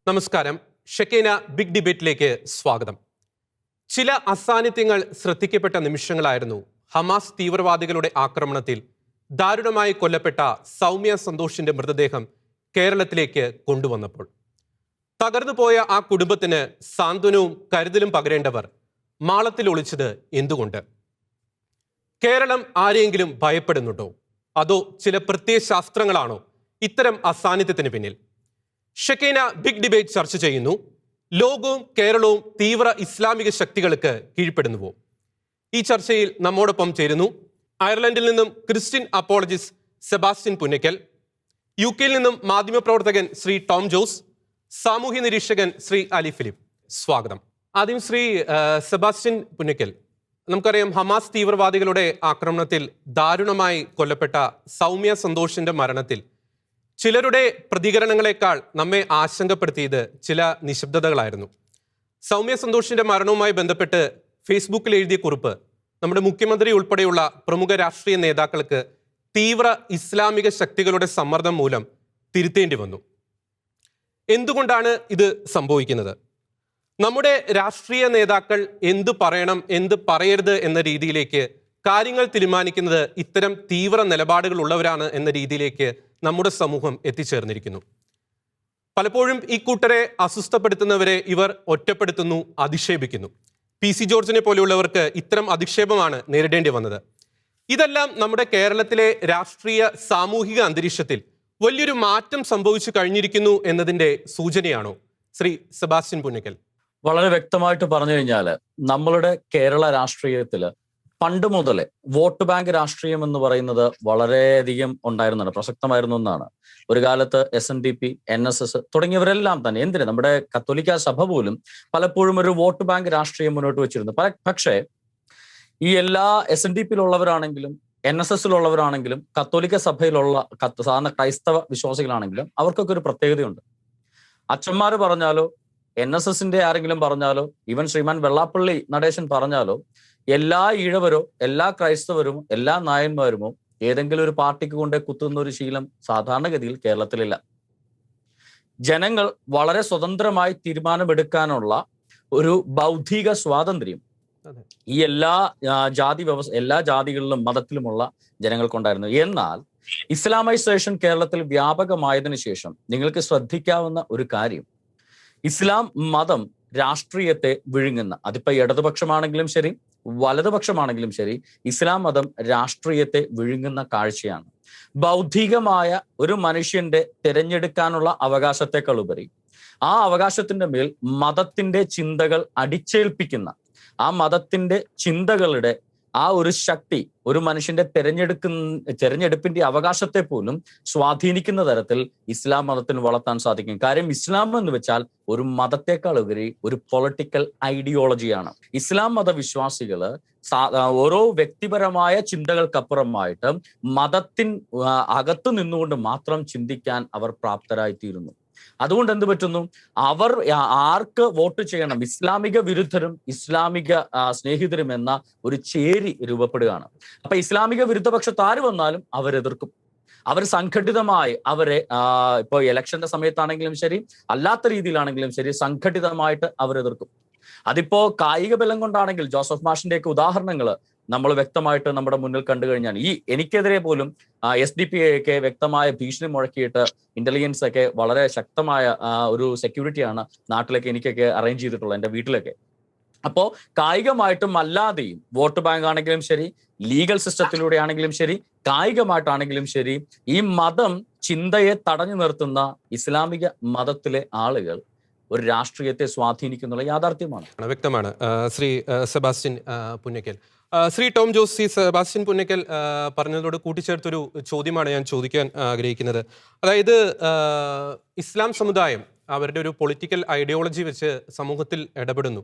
നമസ്കാരം. ഷെക്കീന ബിഗ് ഡിബേറ്റിലേക്ക് സ്വാഗതം. ചില അസാന്നിധ്യങ്ങൾ ശ്രദ്ധിക്കപ്പെട്ട നിമിഷങ്ങളായിരുന്നു ഹമാസ് തീവ്രവാദികളുടെ ആക്രമണത്തിൽ ദാരുണമായി കൊല്ലപ്പെട്ട സൗമ്യ സന്തോഷിന്റെ മൃതദേഹം കേരളത്തിലേക്ക് കൊണ്ടുവന്നപ്പോൾ. തകർന്നുപോയ ആ കുടുംബത്തിന് സാന്ത്വനവും കരുതലും പകരേണ്ടവർ മാളത്തിൽ ഒളിച്ചത് എന്തുകൊണ്ട്? കേരളം ആരെയെങ്കിലും ഭയപ്പെടുന്നുണ്ടോ? അതോ ചില പ്രത്യയശാസ്ത്രങ്ങളാണോ ഇത്തരം അസാന്നിധ്യത്തിന് പിന്നിൽ? ഷെക്കീന ബിഗ് ഡിബേറ്റ് ചർച്ച ചെയ്യുന്നു. ലോകവും കേരളവും തീവ്ര ഇസ്ലാമിക ശക്തികൾക്ക് കീഴ്പ്പെടുന്നുവോ? ഈ ചർച്ചയിൽ നമ്മോടൊപ്പം ചേരുന്നു അയർലൻഡിൽ നിന്നും Christian apologist Sebastian Punnakkal, UK നിന്നും മാധ്യമപ്രവർത്തകൻ ശ്രീ ടോം ജോസ്, സാമൂഹ്യ നിരീക്ഷകൻ ശ്രീ അലി ഫിലിപ്പ്. സ്വാഗതം. ആദ്യം ശ്രീ സെബാസ്റ്റ്യൻ പുന്നക്കൽ, നമുക്കറിയാം ഹമാസ് തീവ്രവാദികളുടെ ആക്രമണത്തിൽ ദാരുണമായി കൊല്ലപ്പെട്ട സൗമ്യ സന്തോഷിന്റെ മരണത്തിൽ ചിലരുടെ പ്രതികരണങ്ങളെക്കാൾ നമ്മെ ആശങ്കപ്പെടുത്തിയത് ചില നിശബ്ദതകളായിരുന്നു. സൗമ്യ സന്തോഷിന്റെ മരണവുമായി ബന്ധപ്പെട്ട് ഫേസ്ബുക്കിൽ എഴുതിയ കുറിപ്പ് നമ്മുടെ മുഖ്യമന്ത്രി ഉൾപ്പെടെയുള്ള പ്രമുഖ രാഷ്ട്രീയ നേതാക്കൾക്ക് തീവ്ര ഇസ്ലാമിക ശക്തികളുടെ സമ്മർദ്ദം മൂലം തിരുത്തേണ്ടി വന്നു. എന്തുകൊണ്ടാണ് ഇത് സംഭവിക്കുന്നത്? നമ്മുടെ രാഷ്ട്രീയ നേതാക്കൾ എന്ത് പറയണം, എന്ത് പറയരുത് എന്ന രീതിയിലേക്ക് കാര്യങ്ങൾ തീരുമാനിക്കുന്നത് ഇത്തരം തീവ്ര നിലപാടുകൾ ഉള്ളവരാണ് എന്ന രീതിയിലേക്ക് നമ്മുടെ സമൂഹം എത്തിച്ചേർന്നിരിക്കുന്നു. പലപ്പോഴും ഈ കൂട്ടരെ അസ്വസ്ഥപ്പെടുത്തുന്നവരെ ഇവർ ഒറ്റപ്പെടുത്തുന്നു, അധിക്ഷേപിക്കുന്നു. PC ജോർജിനെ പോലെയുള്ളവർക്ക് ഇത്തരം അധിക്ഷേപമാണ് നേരിടേണ്ടി വന്നത്. ഇതെല്ലാം നമ്മുടെ കേരളത്തിലെ രാഷ്ട്രീയ സാമൂഹിക അന്തരീക്ഷത്തിൽ വലിയൊരു മാറ്റം സംഭവിച്ചു കഴിഞ്ഞിരിക്കുന്നു എന്നതിന്റെ സൂചനയാണോ ശ്രീ സെബാസ്റ്റ്യൻ പുന്നക്കൽ? വളരെ വ്യക്തമായിട്ട് പറഞ്ഞു കഴിഞ്ഞാൽ നമ്മളുടെ കേരള രാഷ്ട്രീയത്തില് പണ്ട് മുതലേ വോട്ട് ബാങ്ക് രാഷ്ട്രീയം എന്ന് പറയുന്നത് വളരെയധികം ഉണ്ടായിരുന്നതാണ്, പ്രസക്തമായിരുന്നു എന്നാണ്. ഒരു കാലത്ത് SNDP, NSS തുടങ്ങിയവരെല്ലാം തന്നെ എന്തിന് നമ്മുടെ കത്തോലിക്ക സഭ പോലും പലപ്പോഴും ഒരു വോട്ട് ബാങ്ക് രാഷ്ട്രീയം മുന്നോട്ട് വെച്ചിരുന്നു. പക്ഷേ ഈ എല്ലാ SNDPയിലുള്ളവരാണെങ്കിലും NSSലുള്ളവരാണെങ്കിലും കത്തോലിക്ക സഭയിലുള്ള സാധാരണ ക്രൈസ്തവ വിശ്വാസികളാണെങ്കിലും അവർക്കൊക്കെ ഒരു പ്രത്യേകതയുണ്ട്. അച്ഛന്മാർ പറഞ്ഞാലോ, NSSന്റെ ആരെങ്കിലും പറഞ്ഞാലോ, ഈവൻ ശ്രീമാൻ വെള്ളാപ്പള്ളി നടേശൻ പറഞ്ഞാലോ, എല്ലാ ഈഴവരോ എല്ലാ ക്രൈസ്തവരും എല്ലാ നായന്മാരുമോ ഏതെങ്കിലും ഒരു പാർട്ടിക്ക് കൊണ്ടേ കുത്തുന്ന ഒരു ശീലം സാധാരണഗതിയിൽ കേരളത്തിലില്ല. ജനങ്ങൾ വളരെ സ്വതന്ത്രമായി തീരുമാനമെടുക്കാനുള്ള ഒരു ബൗദ്ധിക സ്വാതന്ത്ര്യം ഈ എല്ലാ ജാതികളിലും മതത്തിലുമുള്ള ജനങ്ങൾക്കുണ്ടായിരുന്നു. എന്നാൽ ഇസ്ലാമൈസേഷൻ കേരളത്തിൽ വ്യാപകമായതിനു ശേഷം നിങ്ങൾക്ക് ശ്രദ്ധിക്കാവുന്ന ഒരു കാര്യം, ഇസ്ലാം മതം രാഷ്ട്രീയത്തെ വിഴുങ്ങുന്ന, അതിപ്പോ ഇടതുപക്ഷമാണെങ്കിലും ശരി വലതുപക്ഷമാണെങ്കിലും ശരി, ഇസ്ലാം മതം രാഷ്ട്രീയത്തെ വിഴുങ്ങുന്ന കാഴ്ചയാണ്. ബൗദ്ധികമായ ഒരു മനുഷ്യന്റെ തിരഞ്ഞെടുക്കാനുള്ള അവകാശത്തെക്കാൾ ഉപരി ആ അവകാശത്തിന്റെ മേൽ മതത്തിന്റെ ചിന്തകൾ അടിച്ചേൽപ്പിക്കുന്ന, ആ മതത്തിന്റെ ചിന്തകളുടെ ആ ഒരു ശക്തി ഒരു മനുഷ്യന്റെ തെരഞ്ഞെടുപ്പിന്റെ അവകാശത്തെ പോലും സ്വാധീനിക്കുന്ന തരത്തിൽ ഇസ്ലാം മതത്തിന് വളർത്താൻ സാധിക്കും. കാര്യം ഇസ്ലാം എന്ന് വെച്ചാൽ ഒരു മതത്തെക്കാൾ ഉപരി ഒരു പൊളിറ്റിക്കൽ ഐഡിയോളജിയാണ്. ഇസ്ലാം മതവിശ്വാസികള് ഓരോ വ്യക്തിപരമായ ചിന്തകൾക്കപ്പുറമായിട്ട് അകത്തു നിന്നുകൊണ്ട് മാത്രം ചിന്തിക്കാൻ അവർ പ്രാപ്തരായിത്തീരുന്നു. അതുകൊണ്ട് എന്ത് പറ്റുന്നു, അവർ ആർക്ക് വോട്ട് ചെയ്യണം, ഇസ്ലാമിക വിരുദ്ധരും ഇസ്ലാമിക സ്നേഹിതരും എന്ന ഒരു ചേരി രൂപപ്പെടുകയാണ്. അപ്പൊ ഇസ്ലാമിക വിരുദ്ധ പക്ഷത്ത് ആര് വന്നാലും അവരെതിർക്കും. അവർ സംഘടിതമായി അവരെ ഇപ്പോൾ ഇലക്ഷന്റെ സമയത്താണെങ്കിലും ശരി അല്ലാത്ത രീതിയിലാണെങ്കിലും ശരി സംഘടിതമായിട്ട് അവരെതിർക്കും. അതിപ്പോ കായിക ബലം കൊണ്ടാണെങ്കിൽ ജോസഫ് മാഷിന്റെയൊക്കെ ഉദാഹരണങ്ങൾ നമ്മൾ വ്യക്തമായിട്ട് നമ്മുടെ മുന്നിൽ കണ്ടു കഴിഞ്ഞാൽ എനിക്കെതിരെ പോലും SDP ഒക്കെ വ്യക്തമായ ഭീഷണി മുഴക്കിയിട്ട് ഇന്റലിജൻസ് ഒക്കെ വളരെ ശക്തമായ ഒരു സെക്യൂരിറ്റിയാണ് നാട്ടിലേക്ക് എനിക്കൊക്കെ അറേഞ്ച് ചെയ്തിട്ടുള്ളത്, എൻ്റെ വീട്ടിലൊക്കെ. അപ്പോ കായികമായിട്ടും അല്ലാതെയും വോട്ട് ബാങ്ക് ആണെങ്കിലും ശരി, ലീഗൽ സിസ്റ്റത്തിലൂടെ ആണെങ്കിലും ശരി, കായികമായിട്ടാണെങ്കിലും ശരി, ഈ മതം ചിന്തയെ തടഞ്ഞു നിർത്തുന്ന ഇസ്ലാമിക മതത്തിലെ ആളുകൾ ഒരു രാഷ്ട്രീയത്തെ സ്വാധീനിക്കുന്നുള്ള യാഥാർത്ഥ്യമാണ്. വ്യക്തമാണ്. ശ്രീ സെബാസ്റ്റ്യൻ പുന്നക്കൽ, ശ്രീ ടോം ജോസ്, സി സെബാസ്റ്റ്യൻ പുന്നക്കൽ പറഞ്ഞതോട് കൂട്ടിച്ചേർത്തൊരു ചോദ്യമാണ് ഞാൻ ചോദിക്കാൻ ആഗ്രഹിക്കുന്നത്. അതായത് ഇസ്ലാം സമുദായം അവരുടെ ഒരു പൊളിറ്റിക്കൽ ഐഡിയോളജി വെച്ച് സമൂഹത്തിൽ ഇടപെടുന്നു.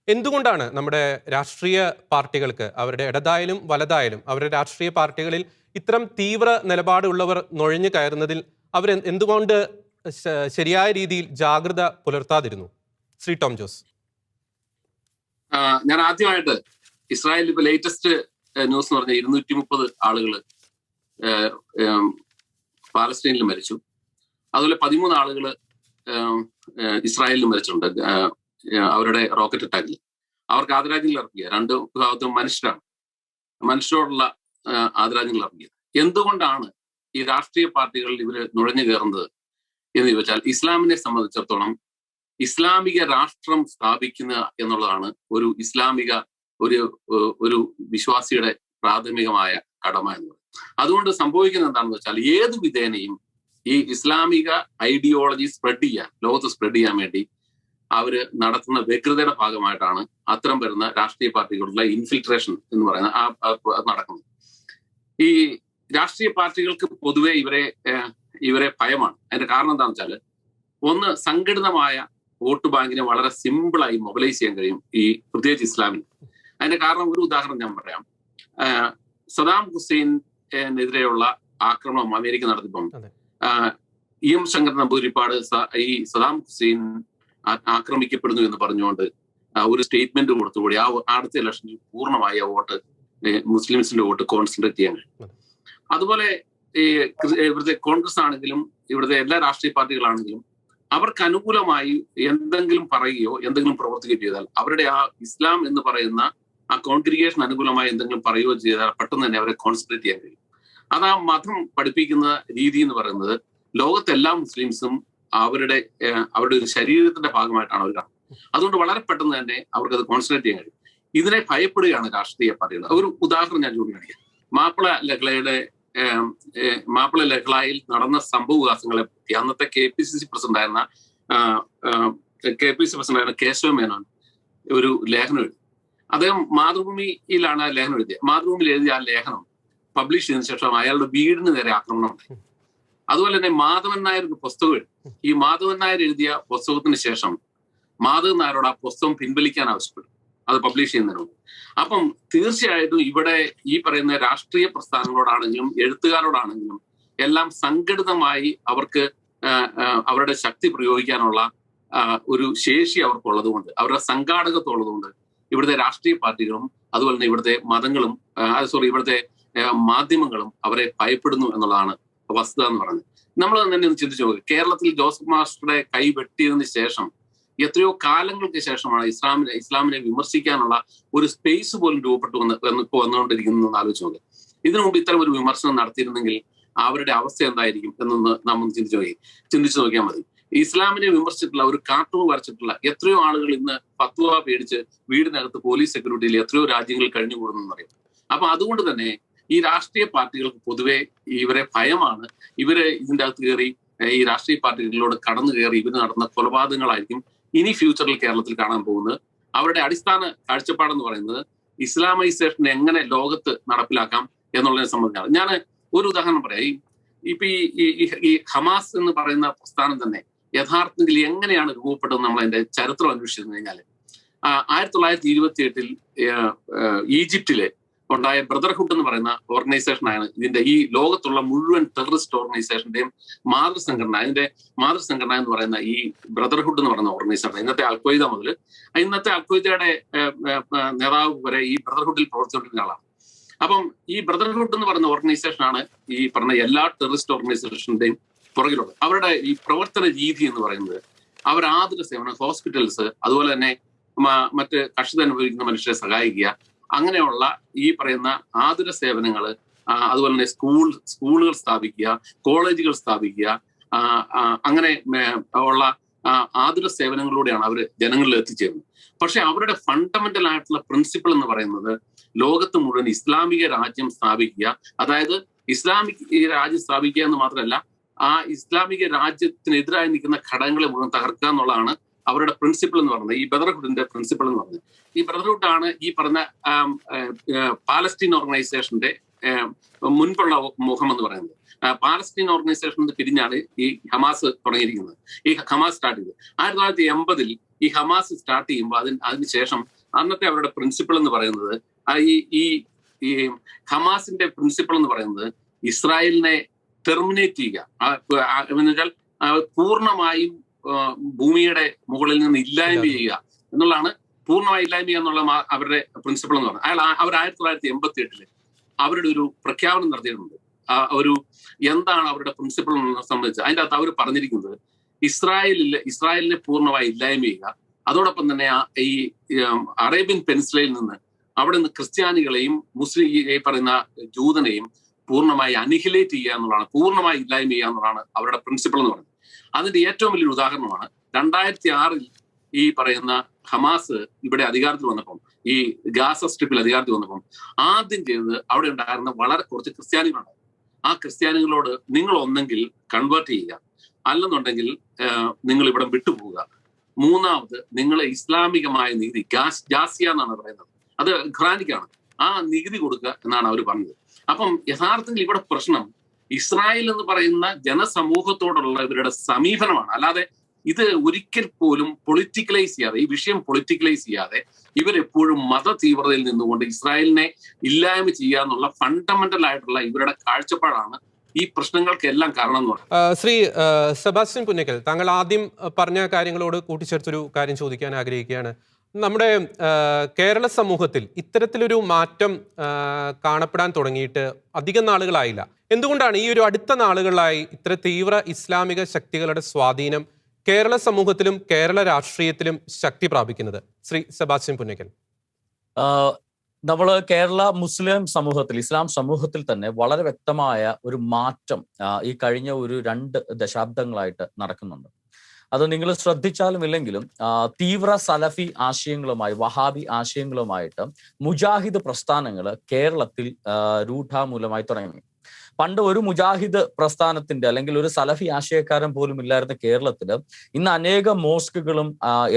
എന്തുകൊണ്ടാണ് നമ്മുടെ രാഷ്ട്രീയ പാർട്ടികൾക്ക്, അവരുടെ ഇടതായാലും വലതായാലും അവരുടെ രാഷ്ട്രീയ പാർട്ടികളിൽ ഇത്തരം തീവ്ര നിലപാടുള്ളവർ നുഴഞ്ഞു കയറുന്നതിൽ അവർ എന്തുകൊണ്ട് ശരിയായ രീതിയിൽ ജാഗ്രത പുലർത്താതിരുന്നു? ശ്രീ ടോം ജോസ്. ഞാൻ ആദ്യമായിട്ട് ഇസ്രായേലിൽ ഇപ്പൊ ലേറ്റസ്റ്റ് ന്യൂസ് എന്ന് പറഞ്ഞാൽ 230 ആളുകൾ പാലസ്തീനിൽ മരിച്ചു. അതുപോലെ 13 ആളുകൾ ഇസ്രായേലിൽ മരിച്ചിട്ടുണ്ട് അവരുടെ റോക്കറ്റ് അറ്റാക്കിൽ. അവർക്ക് ആദരാഞ്ജലികൾ അർപ്പിക്കുക. രണ്ട് വിഭാഗത്തും മനുഷ്യരോടുള്ള ആദരാഞ്ജലികൾ അർപ്പിക്കുക. എന്തുകൊണ്ടാണ് ഈ രാഷ്ട്രീയ പാർട്ടികളിൽ ഇവര് നുഴഞ്ഞു കയറുന്നത് എന്ന് ചോദിച്ചാൽ, ഇസ്ലാമിനെ സംബന്ധിച്ചിടത്തോളം ഇസ്ലാമിക രാഷ്ട്രം സ്ഥാപിക്കുക എന്നുള്ളതാണ് ഒരു ഇസ്ലാമിക ഒരു വിശ്വാസിയുടെ പ്രാഥമികമായ കടമ എന്ന് പറയുന്നത്. അതുകൊണ്ട് സംഭവിക്കുന്നത് എന്താണെന്ന് വെച്ചാൽ, ഏത് വിധേനയും ഈ ഇസ്ലാമിക ഐഡിയോളജി ലോകത്ത് സ്പ്രെഡ് ചെയ്യാൻ വേണ്ടി അവര് നടത്തുന്ന വ്യഗ്രതയുടെ ഭാഗമായിട്ടാണ് അത്തരം വരുന്ന രാഷ്ട്രീയ പാർട്ടികളുടെ ഇൻഫിൽട്രേഷൻ എന്ന് പറയുന്ന നടക്കുന്നത്. ഈ രാഷ്ട്രീയ പാർട്ടികൾക്ക് പൊതുവെ ഇവരെ ഭയമാണ്. അതിന്റെ കാരണം എന്താണെന്ന് വെച്ചാൽ, ഒന്ന്, സംഘടിതമായ വോട്ട് ബാങ്കിനെ വളരെ സിമ്പിളായി മൊബിലൈസ് ചെയ്യാൻ കഴിയും ഈ പ്രത്യേകിച്ച് ഇസ്ലാമിൽ. അതിന്റെ കാരണം ഒരു ഉദാഹരണം ഞാൻ പറയാം. സദാം ഹുസൈനെതിരെയുള്ള ആക്രമണം അമേരിക്ക നടത്തിയപ്പം എം ശങ്കർ നമ്പൂതിരിപ്പാട് ഈ സദാം ഹുസൈൻ ആക്രമിക്കപ്പെടുന്നു എന്ന് പറഞ്ഞുകൊണ്ട് ഒരു സ്റ്റേറ്റ്മെന്റ് കൊടുത്തുകൂടി അടുത്ത ഇലക്ഷനിൽ പൂർണ്ണമായി ആ വോട്ട് മുസ്ലിംസിന്റെ വോട്ട് കോൺസെൻട്രേറ്റ് ചെയ്യാൻ കഴിയും. അതുപോലെ ഈ ഇവിടുത്തെ കോൺഗ്രസ് ആണെങ്കിലും ഇവിടുത്തെ എല്ലാ രാഷ്ട്രീയ പാർട്ടികളാണെങ്കിലും അവർക്ക് അനുകൂലമായി എന്തെങ്കിലും പറയുകയോ എന്തെങ്കിലും പ്രവർത്തിക്കുകയോ ചെയ്താൽ, അവരുടെ ആ ഇസ്ലാം എന്ന് പറയുന്ന ആ കോൺഗ്രിഗേഷൻ അനുകൂലമായി എന്തെങ്കിലും പറയുകയോ ചെയ്താൽ പെട്ടെന്ന് തന്നെ അവരെ കോൺസെൻട്രേറ്റ് ചെയ്യാൻ കഴിയും. അത് ആ മതം പഠിപ്പിക്കുന്ന രീതി എന്ന് പറയുന്നത് ലോകത്തെ എല്ലാ മുസ്ലിംസും അവരുടെ ഒരു ശരീരത്തിന്റെ ഭാഗമായിട്ടാണ് അവർ കാണുന്നത്. അതുകൊണ്ട് വളരെ പെട്ടെന്ന് തന്നെ അവർക്ക് അത് കോൺസെൻട്രേറ്റ് ചെയ്യാൻ കഴിയും. ഇതിനെ ഭയപ്പെടുകയാണ് രാഷ്ട്രീയ പാർട്ടികൾ. ഒരു ഉദാഹരണം ഞാൻ ചൂണ്ടിക്കാണിക്കാം. മാപ്പിള ലഹളയിൽ നടന്ന സംഭവവികാസങ്ങളെ പറ്റി അന്നത്തെ KPCC പ്രസിഡന്റായിരുന്ന കേശവ മേനോൻ ഒരു ലേഖനം എഴുതി. അദ്ദേഹം മാതൃഭൂമിയിലാണ് ആ ലേഖനം എഴുതിയത്. മാതൃഭൂമിയിൽ എഴുതിയ ആ ലേഖനം പബ്ലിഷ് ചെയ്തതിനു ശേഷം അയാളുടെ വീടിന് നേരെ ആക്രമണം ഉണ്ടായി. അതുപോലെ തന്നെ മാധവൻ നായർ ഒരു പുസ്തകം എഴുതി. ഈ മാധവൻ നായർ എഴുതിയ പുസ്തകത്തിന് ശേഷം മാധവൻ നായരോട് ആ പുസ്തകം പിൻവലിക്കാൻ ആവശ്യപ്പെട്ടു, അത് പബ്ലിഷ് ചെയ്യുന്നതിന് മുമ്പ്. അപ്പം തീർച്ചയായിട്ടും ഇവിടെ ഈ പറയുന്ന രാഷ്ട്രീയ പ്രസ്ഥാനങ്ങളോടാണെങ്കിലും എഴുത്തുകാരോടാണെങ്കിലും എല്ലാം സംഘടിതമായി അവർക്ക് അവരുടെ ശക്തി പ്രയോഗിക്കാനുള്ള ഒരു ശേഷി അവർക്കുള്ളത് കൊണ്ട്, അവരുടെ സംഘാടകത്വം ഉള്ളതുകൊണ്ട് ഇവിടുത്തെ രാഷ്ട്രീയ പാർട്ടികളും അതുപോലെ തന്നെ ഇവിടുത്തെ മതങ്ങളും ഇവിടുത്തെ മാധ്യമങ്ങളും അവരെ ഭയപ്പെടുന്നു എന്നുള്ളതാണ് വസ്തുത എന്ന് പറയുന്നത്. നമ്മൾ തന്നെ ഒന്ന് ചിന്തിച്ചു നോക്കുക. കേരളത്തിൽ ജോസഫ് മാസ്റ്ററുടെ കൈ വെട്ടിയതിനു ശേഷം എത്രയോ കാലങ്ങൾക്ക് ശേഷമാണ് ഇസ്ലാമിനെ വിമർശിക്കാനുള്ള ഒരു സ്പേസ് പോലും രൂപപ്പെട്ടു വന്നുകൊണ്ടിരിക്കുന്നു ആലോചിച്ച് നോക്കുക. ഇതിനു മുമ്പ് ഇത്തരം ഒരു വിമർശനം നടത്തിയിരുന്നെങ്കിൽ അവരുടെ അവസ്ഥ എന്തായിരിക്കും എന്നൊന്ന് നമ്മൾ ചിന്തിച്ചു നോക്കിയാൽ മതി. ഇസ്ലാമിനെ വിമർശിച്ചിട്ടുള്ള ഒരു കാർട്ടൂൺ വരച്ചിട്ടുള്ള എത്രയോ ആളുകൾ ഇന്ന് ഫത്വ പേടിച്ച് വീടിനകത്ത് പോലീസ് സെക്യൂരിറ്റിയിൽ എത്രയോ രാജ്യങ്ങളിൽ കഴിഞ്ഞുകൂടുന്നു അറിയാം. അപ്പൊ അതുകൊണ്ട് തന്നെ ഈ രാഷ്ട്രീയ പാർട്ടികൾക്ക് പൊതുവെ ഇവരെ ഭയമാണ്. ഇവര് ഇതിൻ്റെ അകത്ത് കയറി ഈ രാഷ്ട്രീയ പാർട്ടികളിലോട് കടന്നു കയറി ഇവര് നടന്ന കൊലപാതകങ്ങളായിരിക്കും ഇനി ഫ്യൂച്ചറിൽ കേരളത്തിൽ കാണാൻ പോകുന്നത്. അവരുടെ അടിസ്ഥാന കാഴ്ചപ്പാടെന്ന് പറയുന്നത് ഇസ്ലാമൈസേഷൻ എങ്ങനെ ലോകത്ത് നടപ്പിലാക്കാം എന്നുള്ളതിനെ സംബന്ധിച്ചാണ്. ഞാൻ ഒരു ഉദാഹരണം പറയാം. ഇപ്പൊ ഈ ഹമാസ് എന്ന് പറയുന്ന പ്രസ്ഥാനം തന്നെ യഥാർത്ഥത്തിൽ എങ്ങനെയാണ് രൂപപ്പെട്ടതെന്ന് നമ്മൾ അതിന്റെ ചരിത്രം അന്വേഷിച്ചു കഴിഞ്ഞാൽ 1928 ഈജിപ്തിലെ ഉണ്ടായ ബ്രദർഹുഡ് എന്ന് പറയുന്ന ഓർഗനൈസേഷനാണ് ഇതിന്റെ ഈ ലോകത്തുള്ള മുഴുവൻ ടെററിസ്റ്റ് ഓർഗനൈസേഷന്റെയും മാതൃസംഘടന. അതിന്റെ മാതൃസംഘടന എന്ന് പറയുന്ന ഈ ബ്രദർഹുഡ് എന്ന് പറയുന്ന ഓർഗനൈസേഷൻ ഇന്നത്തെ അൽഖ്വയ്ദ മുതൽ ഇന്നത്തെ അൽഖ്വയ്ദയുടെ നേതാവ് വരെ ഈ ബ്രദർഹുഡിൽ പ്രവർത്തിച്ചുകൊണ്ടിരുന്ന ആളാണ്. അപ്പം ഈ ബ്രദർഹുഡ് എന്ന് പറയുന്ന ഓർഗനൈസേഷനാണ് ഈ പറഞ്ഞ എല്ലാ ടെററിസ്റ്റ് ഓർഗനൈസേഷന്റെയും പുറകിലുള്ളത്. അവരുടെ ഈ പ്രവർത്തന രീതി എന്ന് പറയുന്നത് അവർ ആതുര സേവനം, ഹോസ്പിറ്റൽസ്, അതുപോലെ തന്നെ മറ്റ് കഷ്ടത അനുഭവിക്കുന്ന മനുഷ്യരെ സഹായിക്കുക, അങ്ങനെയുള്ള ഈ പറയുന്ന ആതുര സേവനങ്ങള്, അതുപോലെ തന്നെ സ്കൂളുകൾ സ്ഥാപിക്കുക, കോളേജുകൾ സ്ഥാപിക്കുക, അങ്ങനെ ഉള്ള ആതുര സേവനങ്ങളിലൂടെയാണ് അവർ ജനങ്ങളിൽ എത്തിച്ചേരുന്നത്. പക്ഷെ അവരുടെ ഫണ്ടമെന്റൽ ആയിട്ടുള്ള പ്രിൻസിപ്പിൾ എന്ന് പറയുന്നത് ലോകത്ത് മുഴുവൻ ഇസ്ലാമിക രാജ്യം സ്ഥാപിക്കുക, അതായത് ഇസ്ലാമിക് രാജ്യം സ്ഥാപിക്കുക എന്ന് മാത്രമല്ല ആ ഇസ്ലാമിക രാജ്യത്തിനെതിരായി നിൽക്കുന്ന ഘടകങ്ങളെ മുഴുവൻ തകർക്കുക എന്നുള്ളതാണ് അവരുടെ പ്രിൻസിപ്പിൾ എന്ന് പറയുന്നത്. ഈ ബ്രദർഹുഡിന്റെ പ്രിൻസിപ്പിൾ എന്ന് പറയുന്നത് ഈ ബ്രദർഹുഡാണ് ഈ പറഞ്ഞ പാലസ്തീൻ ഓർഗനൈസേഷന്റെ മുൻപുള്ള മുഖം എന്ന് പറയുന്നത്. പാലസ്തീൻ ഓർഗനൈസേഷൻ പിരിഞ്ഞാണ് ഈ ഹമാസ് തുടങ്ങിയിരിക്കുന്നത്. ഈ ഹമാസ് സ്റ്റാർട്ട് ചെയ്തത് 1980 ഈ ഹമാസ് സ്റ്റാർട്ട് ചെയ്യുമ്പോൾ അതിനുശേഷം അന്നത്തെ അവരുടെ പ്രിൻസിപ്പിൾ എന്ന് പറയുന്നത് ഈ ഹമാസിന്റെ പ്രിൻസിപ്പിൾ എന്ന് പറയുന്നത് ഇസ്രായേലിനെ ടെർമിനേറ്റ് ചെയ്യുക എന്ന് വെച്ചാൽ പൂർണ്ണമായും ഭൂമിയുടെ മുകളിൽ നിന്ന് ഇല്ലായ്മ ചെയ്യുക എന്നുള്ളതാണ്. പൂർണ്ണമായി ഇല്ലായ്മ ചെയ്യുക എന്നുള്ള അവരുടെ പ്രിൻസിപ്പിൾ എന്ന് പറയുന്നത്. അവർ 1988 അവരുടെ ഒരു പ്രഖ്യാപനം നടത്തിയിട്ടുണ്ട്. എന്താണ് അവരുടെ പ്രിൻസിപ്പിൾ സംബന്ധിച്ച് അതിൻ്റെ അകത്ത് അവർ പറഞ്ഞിരിക്കുന്നത് ഇസ്രായേലിനെ പൂർണ്ണമായി ഇല്ലായ്മ ചെയ്യുക, അതോടൊപ്പം തന്നെ ഈ അറേബ്യൻ പെനിൻസുലയിൽ നിന്ന് അവിടെ നിന്ന് ക്രിസ്ത്യാനികളെയും മുസ്ലിം ഈ പറയുന്ന ജൂതനെയും പൂർണ്ണമായി അനിഹിലേറ്റ് ചെയ്യുക എന്നുള്ളതാണ്, പൂർണ്ണമായി ഇല്ലായ്മ ചെയ്യുക എന്നുള്ളതാണ് അവരുടെ പ്രിൻസിപ്പിൾ എന്ന് പറയുന്നത്. അതിന്റെ ഏറ്റവും വലിയൊരു ഉദാഹരണമാണ് 2006 ഈ പറയുന്ന ഹമാസ് ഇവിടെ അധികാരത്തിൽ വന്നപ്പം, ഈ ഗാസ സ്ട്രിപ്പിൽ അധികാരത്തിൽ വന്നപ്പം ആദ്യം ചെയ്തത് അവിടെ ഉണ്ടായിരുന്ന വളരെ കുറച്ച് ക്രിസ്ത്യാനികളുണ്ട്. ആ ക്രിസ്ത്യാനികളോട് നിങ്ങൾ ഒന്നെങ്കിൽ കൺവേർട്ട് ചെയ്യുക, അല്ലെന്നുണ്ടെങ്കിൽ നിങ്ങൾ ഇവിടെ വിട്ടുപോവുക. മൂന്നാമത് നിങ്ങൾ ഇസ്ലാമികമായ നികുതി ജാസിയ എന്നാണ് പറയുന്നത്, അത് ഖുറാനിക്കാണ്, ആ നികുതി കൊടുക്കുക എന്നാണ് അവർ പറഞ്ഞത്. അപ്പം യഥാർത്ഥത്തിൽ ഇവിടെ പ്രശ്നം ഇസ്രായേൽ എന്ന് പറയുന്ന ജനസമൂഹത്തോടുള്ള ഇവരുടെ സമീപനമാണ്. അല്ലാതെ ഇത് ഒരിക്കൽ പോലും പൊളിറ്റിക്കലൈസ് ചെയ്യാതെ, ഈ വിഷയം പൊളിറ്റിക്കലൈസ് ചെയ്യാതെ ഇവരെപ്പോഴും മത തീവ്രതയിൽ നിന്നുകൊണ്ട് ഇസ്രായേലിനെ ഇല്ലായ്മ ചെയ്യുക എന്നുള്ള ഫണ്ടമെന്റൽ ആയിട്ടുള്ള ഇവരുടെ കാഴ്ചപ്പാടാണ് ഈ പ്രശ്നങ്ങൾക്കെല്ലാം കാരണം എന്ന് പറയുന്നത്. ശ്രീ സെബാസ്റ്റ്യൻ പുന്നക്കൽ, താങ്കൾ ആദ്യം പറഞ്ഞ കാര്യങ്ങളോട് കൂട്ടിച്ചേർത്തൊരു കാര്യം ചോദിക്കാൻ ആഗ്രഹിക്കുകയാണ്. നമ്മുടെ കേരള സമൂഹത്തിൽ ഇത്തരത്തിലൊരു മാറ്റം കാണപ്പെടാൻ തുടങ്ങിയിട്ട് അധികം നാളുകളായില്ല. എന്തുകൊണ്ടാണ് ഈ ഒരു അടുത്ത നാളുകളിലായി ഇത്ര തീവ്ര ഇസ്ലാമിക ശക്തികളുടെ സ്വാധീനം കേരള സമൂഹത്തിലും കേരള രാഷ്ട്രീയത്തിലും ശക്തി പ്രാപിക്കുന്നത്? ശ്രീ സെബാസ്റ്റ്യൻ പുന്നക്കൽ. നമ്മൾ കേരള മുസ്ലിം സമൂഹത്തിൽ, ഇസ്ലാം സമൂഹത്തിൽ തന്നെ വളരെ വ്യക്തമായ ഒരു മാറ്റം ഈ കഴിഞ്ഞ ഒരു 2 ദശാബ്ദങ്ങളായിട്ട് നടക്കുന്നുണ്ട്. അത് നിങ്ങൾ ശ്രദ്ധിച്ചാലും ഇല്ലെങ്കിലും തീവ്ര സലഫി ആശയങ്ങളുമായി, വഹാബി ആശയങ്ങളുമായിട്ട് മുജാഹിദ് പ്രസ്ഥാനങ്ങൾ കേരളത്തിൽ രൂഢമൂലമായി തുടങ്ങി. പണ്ട് ഒരു മുജാഹിദ് പ്രസ്ഥാനത്തിന്റെ അല്ലെങ്കിൽ ഒരു സലഫി ആശയക്കാരൻ പോലും ഇല്ലായിരുന്ന കേരളത്തിൽ ഇന്ന് അനേകം മോസ്കുകളും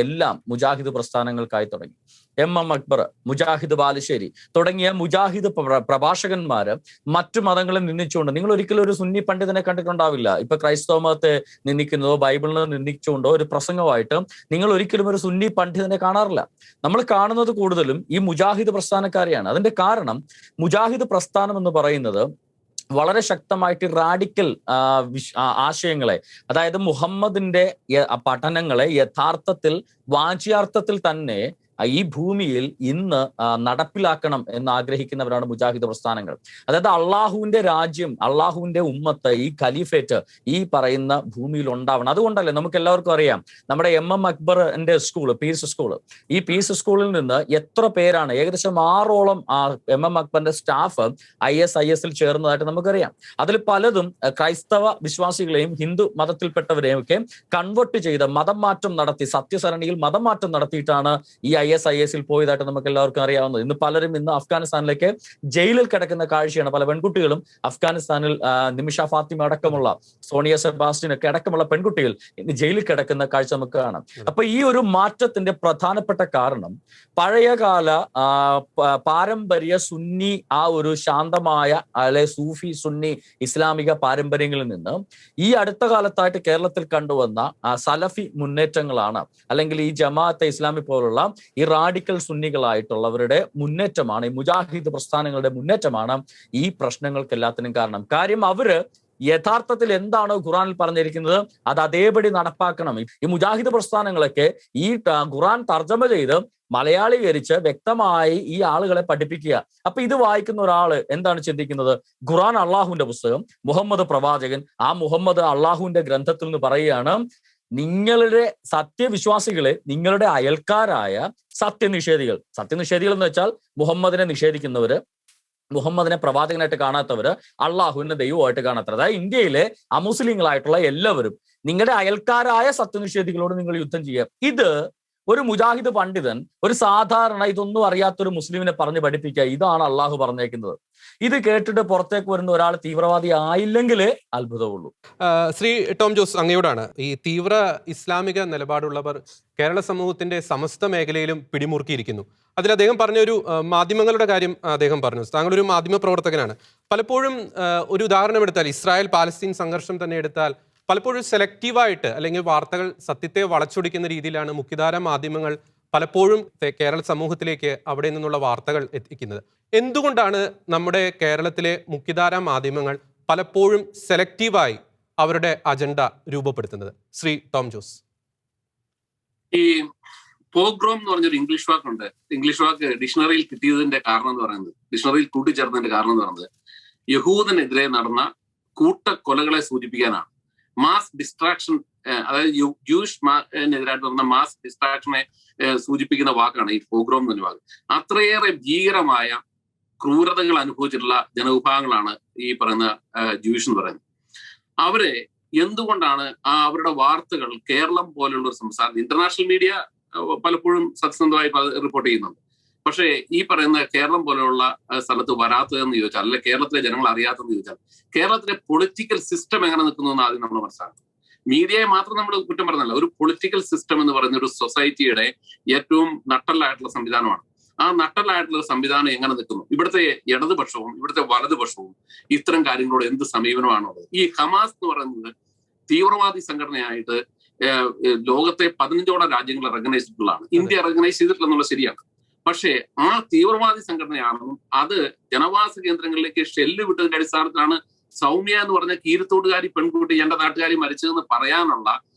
എല്ലാം മുജാഹിദ് പ്രസ്ഥാനങ്ങൾക്കായി തുടങ്ങി. എം അക്ബർ, മുജാഹിദ് ബാലുശ്ശേരി തുടങ്ങിയ മുജാഹിദ് പ്രഭാഷകന്മാര് മറ്റു മതങ്ങളെ നിന്ദിച്ചുകൊണ്ട്, നിങ്ങൾ ഒരിക്കലും ഒരു സുന്നി പണ്ഡിതനെ കണ്ടിട്ടുണ്ടാവില്ല ഇപ്പൊ ക്രൈസ്തവ മതത്തെ നിന്ദിക്കുന്നതോ ബൈബിളിനെ നിന്ദിച്ചുകൊണ്ടോ ഒരു പ്രസംഗമായിട്ട് നിങ്ങൾ ഒരിക്കലും ഒരു സുന്നി പണ്ഡിതനെ കാണാറില്ല. നമ്മൾ കാണുന്നത് കൂടുതലും ഈ മുജാഹിദ് പ്രസ്ഥാനക്കാരെയാണ്. അതിന്റെ കാരണം മുജാഹിദ് പ്രസ്ഥാനം എന്ന് പറയുന്നത് വളരെ ശക്തമായിട്ട് റാഡിക്കൽ ആശയങ്ങളെ, അതായത് മുഹമ്മദിന്റെ പഠനങ്ങളെ യഥാർത്ഥത്തിൽ വാച്യാർത്ഥത്തിൽ തന്നെ ഈ ഭൂമിയിൽ ഇന്ന് നടപ്പിലാക്കണം എന്ന് ആഗ്രഹിക്കുന്നവരാണ് മുജാഹിദ് പ്രസ്ഥാനങ്ങൾ. അതായത് അള്ളാഹുവിന്റെ രാജ്യം, അള്ളാഹുവിന്റെ ഉമ്മത്ത്, ഈ ഖലീഫേറ്റ് ഈ പറയുന്ന ഭൂമിയിൽ ഉണ്ടാവണം. അതുകൊണ്ടല്ലേ നമുക്ക് എല്ലാവർക്കും അറിയാം, നമ്മുടെ എം അക്ബറിന്റെ സ്കൂള്, പീസ് സ്കൂള്, ഈ പീസ് സ്കൂളിൽ നിന്ന് എത്ര പേരാണ്, ഏകദേശം 6ഓളം എം അക്ബറിന്റെ സ്റ്റാഫ് ISIS ചേർന്നതായിട്ട് നമുക്കറിയാം. അതിൽ പലതും ക്രൈസ്തവ വിശ്വാസികളെയും ഹിന്ദു മതത്തിൽപ്പെട്ടവരെയും ഒക്കെ കൺവേർട്ട് ചെയ്ത് മതം മാറ്റം നടത്തി, സത്യസരണിയിൽ മതം മാറ്റം നടത്തിയിട്ടാണ് ഈ ISIS പോയതായിട്ട് നമുക്ക് എല്ലാവർക്കും അറിയാവുന്നത്. ഇന്ന് പലരും ഇന്ന് അഫ്ഗാനിസ്ഥാനിലേക്ക് ജയിലിൽ കിടക്കുന്ന കാഴ്ചയാണ്. പല പെൺകുട്ടികളും അഫ്ഗാനിസ്ഥാനിൽ നിമിഷ ഫാത്തിമ അടക്കമുള്ള, സോണിയ സെബാസ്റ്റ്യൻ ഒക്കെ അടക്കമുള്ള പെൺകുട്ടികൾ ഇന്ന് ജയിലിൽ കിടക്കുന്ന കാഴ്ച നമുക്ക് കാണാം. അപ്പൊ ഈ ഒരു മാറ്റത്തിന്റെ പ്രധാനപ്പെട്ട കാരണം പഴയകാല പാരമ്പര്യ സുന്നി, ആ ഒരു ശാന്തമായ അല്ലെ സൂഫി സുന്നി ഇസ്ലാമിക പാരമ്പര്യങ്ങളിൽ നിന്ന് ഈ അടുത്ത കാലത്തായിട്ട് കേരളത്തിൽ കണ്ടുവന്ന സലഫി മുന്നേറ്റങ്ങളാണ്. അല്ലെങ്കിൽ ഈ ജമാഅത്തെ ഇസ്ലാമി പോലുള്ള ഈ റാഡിക്കൽ സുന്നികളായിട്ടുള്ളവരുടെ മുന്നേറ്റമാണ്, ഈ മുജാഹിദ് പ്രസ്ഥാനങ്ങളുടെ മുന്നേറ്റമാണ് ഈ പ്രശ്നങ്ങൾക്ക് എല്ലാത്തിനും കാരണം. കാര്യം അവര് യഥാർത്ഥത്തിൽ എന്താണോ ഖുറാനിൽ പറഞ്ഞിരിക്കുന്നത് അത് അതേപടി നടപ്പാക്കണം. ഈ മുജാഹിദ് പ്രസ്ഥാനങ്ങളൊക്കെ ഈ ഖുറാൻ തർജ്ജമ ചെയ്ത് മലയാളീകരിച്ച് വ്യക്തമായി ഈ ആളുകളെ പഠിപ്പിക്കുക. അപ്പൊ ഇത് വായിക്കുന്ന ഒരാള് എന്താണ് ചിന്തിക്കുന്നത്? ഖുറാൻ അള്ളാഹുവിന്റെ പുസ്തകം, മുഹമ്മദ് പ്രവാചകൻ, ആ മുഹമ്മദ് അള്ളാഹുവിന്റെ ഗ്രന്ഥത്തിൽ നിന്ന് പറയുകയാണ്, നിങ്ങളുടെ സത്യവിശ്വാസികളെ നിങ്ങളുടെ അയൽക്കാരായ സത്യനിഷേധികൾ എന്ന് വെച്ചാൽ മുഹമ്മദിനെ നിഷേധിക്കുന്നവര്, മുഹമ്മദിനെ പ്രവാചകനായിട്ട് കാണാത്തവര്, അള്ളാഹുവിനെ ദൈവമായിട്ട് കാണാത്തവർ, അതായത് ഇന്ത്യയിലെ അമുസ്ലിങ്ങളായിട്ടുള്ള എല്ലാവരും നിങ്ങളുടെ അയൽക്കാരായ സത്യനിഷേധികളോട് നിങ്ങൾ യുദ്ധം ചെയ്യുക. ഇത് ഒരു മുജാഹിദ് പണ്ഡിതൻ, ഒരു സാധാരണ ഇതൊന്നും അറിയാത്തൊരു മുസ്ലിമിനെ പറഞ്ഞ് പഠിപ്പിക്കുക, ഇതാണ് അള്ളാഹു പറഞ്ഞേക്കുന്നത്. ഇത് കേട്ടിട്ട് പുറത്തേക്ക് വരുന്ന ഒരാൾ തീവ്രവാദി ആയില്ലെങ്കിലേ അത്ഭുതമുള്ളൂ. ശ്രീ ടോം ജോസ്, അങ്ങയോടാണ്. ഈ തീവ്ര ഇസ്ലാമിക നിലപാടുള്ളവർ കേരള സമൂഹത്തിന്റെ സമസ്ത മേഖലയിലും പിടിമുറുക്കിയിരിക്കുന്നു. അതിൽ അദ്ദേഹം പറഞ്ഞൊരു മാധ്യമങ്ങളുടെ കാര്യം അദ്ദേഹം പറഞ്ഞു. താങ്കളൊരു മാധ്യമ പ്രവർത്തകനാണ്. പലപ്പോഴും ഒരു ഉദാഹരണം എടുത്താൽ, ഇസ്രായേൽ പാലസ്തീൻ സംഘർഷം തന്നെ എടുത്താൽ, പലപ്പോഴും സെലക്റ്റീവായിട്ട് അല്ലെങ്കിൽ വാർത്തകൾ സത്യത്തെ വളച്ചൊടിക്കുന്ന രീതിയിലാണ് മുഖ്യധാര മാധ്യമങ്ങൾ പലപ്പോഴും കേരള സമൂഹത്തിലേക്ക് അവിടെ നിന്നുള്ള വാർത്തകൾ എത്തിക്കുന്നത്. എന്തുകൊണ്ടാണ് നമ്മുടെ കേരളത്തിലെ മുഖ്യധാര മാധ്യമങ്ങൾ പലപ്പോഴും സെലക്റ്റീവായി അവരുടെ അജണ്ട രൂപപ്പെടുത്തുന്നത്? ശ്രീ ടോം ജോസ്. ഈ പോഗ്രോം എന്ന് പറഞ്ഞൊരു ഇംഗ്ലീഷ് വാക്കുണ്ട്. ഇംഗ്ലീഷ് വാക്ക് ഡിക്ഷണറിയിൽ കിട്ടിയതിന്റെ കാരണം എന്ന് പറയുന്നത്, ഡിക്ഷണറിയിൽ കൂട്ടിച്ചേർന്നതിന്റെ കാരണം എന്ന് പറയുന്നത്, യഹൂദനെതിരെ നടന്ന കൂട്ടക്കൊലകളെ സൂചിപ്പിക്കാനാണ്. മാസ് ഡിസ്ട്രാക്ഷൻ അതായത് ജൂയിഷ് എതിരായിട്ട് നടന്ന മാസ് ഡിസ്ട്രാക്ഷനെ സൂചിപ്പിക്കുന്ന വാക്കാണ് ഈ പോഗ്രോം എന്ന വാക്ക്. അത്രയേറെ ഭീകരമായ ക്രൂരതകൾ അനുഭവിച്ചിട്ടുള്ള ജനവിഭാഗങ്ങളാണ് ഈ പറയുന്ന ജൂയിഷ് എന്ന് പറയുന്നത്. അവരെ എന്തുകൊണ്ടാണ് അവരുടെ വാർത്തകൾ കേരളം പോലുള്ള ഒരു സംസ്ഥാനം, ഇന്റർനാഷണൽ മീഡിയ പലപ്പോഴും സത്യസന്ധമായി റിപ്പോർട്ട് ചെയ്യുന്നുണ്ട്, പക്ഷേ ഈ പറയുന്ന കേരളം പോലെയുള്ള സ്ഥലത്ത് വരാത്തതെന്ന് ചോദിച്ചാൽ, അല്ലെ കേരളത്തിലെ ജനങ്ങൾ അറിയാത്തതെന്ന് ചോദിച്ചാൽ, കേരളത്തിലെ പൊളിറ്റിക്കൽ സിസ്റ്റം എങ്ങനെ നിൽക്കുന്നു എന്ന് ആദ്യം നമ്മൾ മനസ്സിലാക്കണം. മീഡിയയെ മാത്രം നമ്മൾ കുറ്റം പറഞ്ഞല്ല, ഒരു പൊളിറ്റിക്കൽ സിസ്റ്റം എന്ന് പറയുന്ന ഒരു സൊസൈറ്റിയുടെ ഏറ്റവും നട്ടലായിട്ടുള്ള സംവിധാനമാണ്. ആ നട്ടലായിട്ടുള്ള സംവിധാനം എങ്ങനെ നിൽക്കുന്നു, ഇവിടുത്തെ ഇടതുപക്ഷവും ഇവിടുത്തെ വലതുപക്ഷവും ഇത്തരം കാര്യങ്ങളോട് എന്ത് സമീപനമാണുള്ളത്. ഈ ഹമാസ് എന്ന് പറയുന്നത് തീവ്രവാദി സംഘടനയായിട്ട് ലോകത്തെ 15ഓളം രാജ്യങ്ങൾ റെക്കഗ്നൈസ് ചെയ്തിട്ടുള്ളതാണ്. ഇന്ത്യ റെക്കഗ്നൈസ് ചെയ്തിട്ടില്ലെന്നുള്ള ശരിയാണ്. പക്ഷേ ആ തീവ്രവാദി സംഘടനയാണെന്നും അത് ജനവാസ കേന്ദ്രങ്ങളിലേക്ക് ഷെല്ല് വിട്ടതിന്റെ അടിസ്ഥാനത്തിലാണ് സൗമ്യ എന്ന് പറഞ്ഞ കീരത്തോടുകാരി പെൺകുട്ടി എന്റെ നാട്ടുകാരി മരിച്ചതെന്ന് പറയാനുള്ള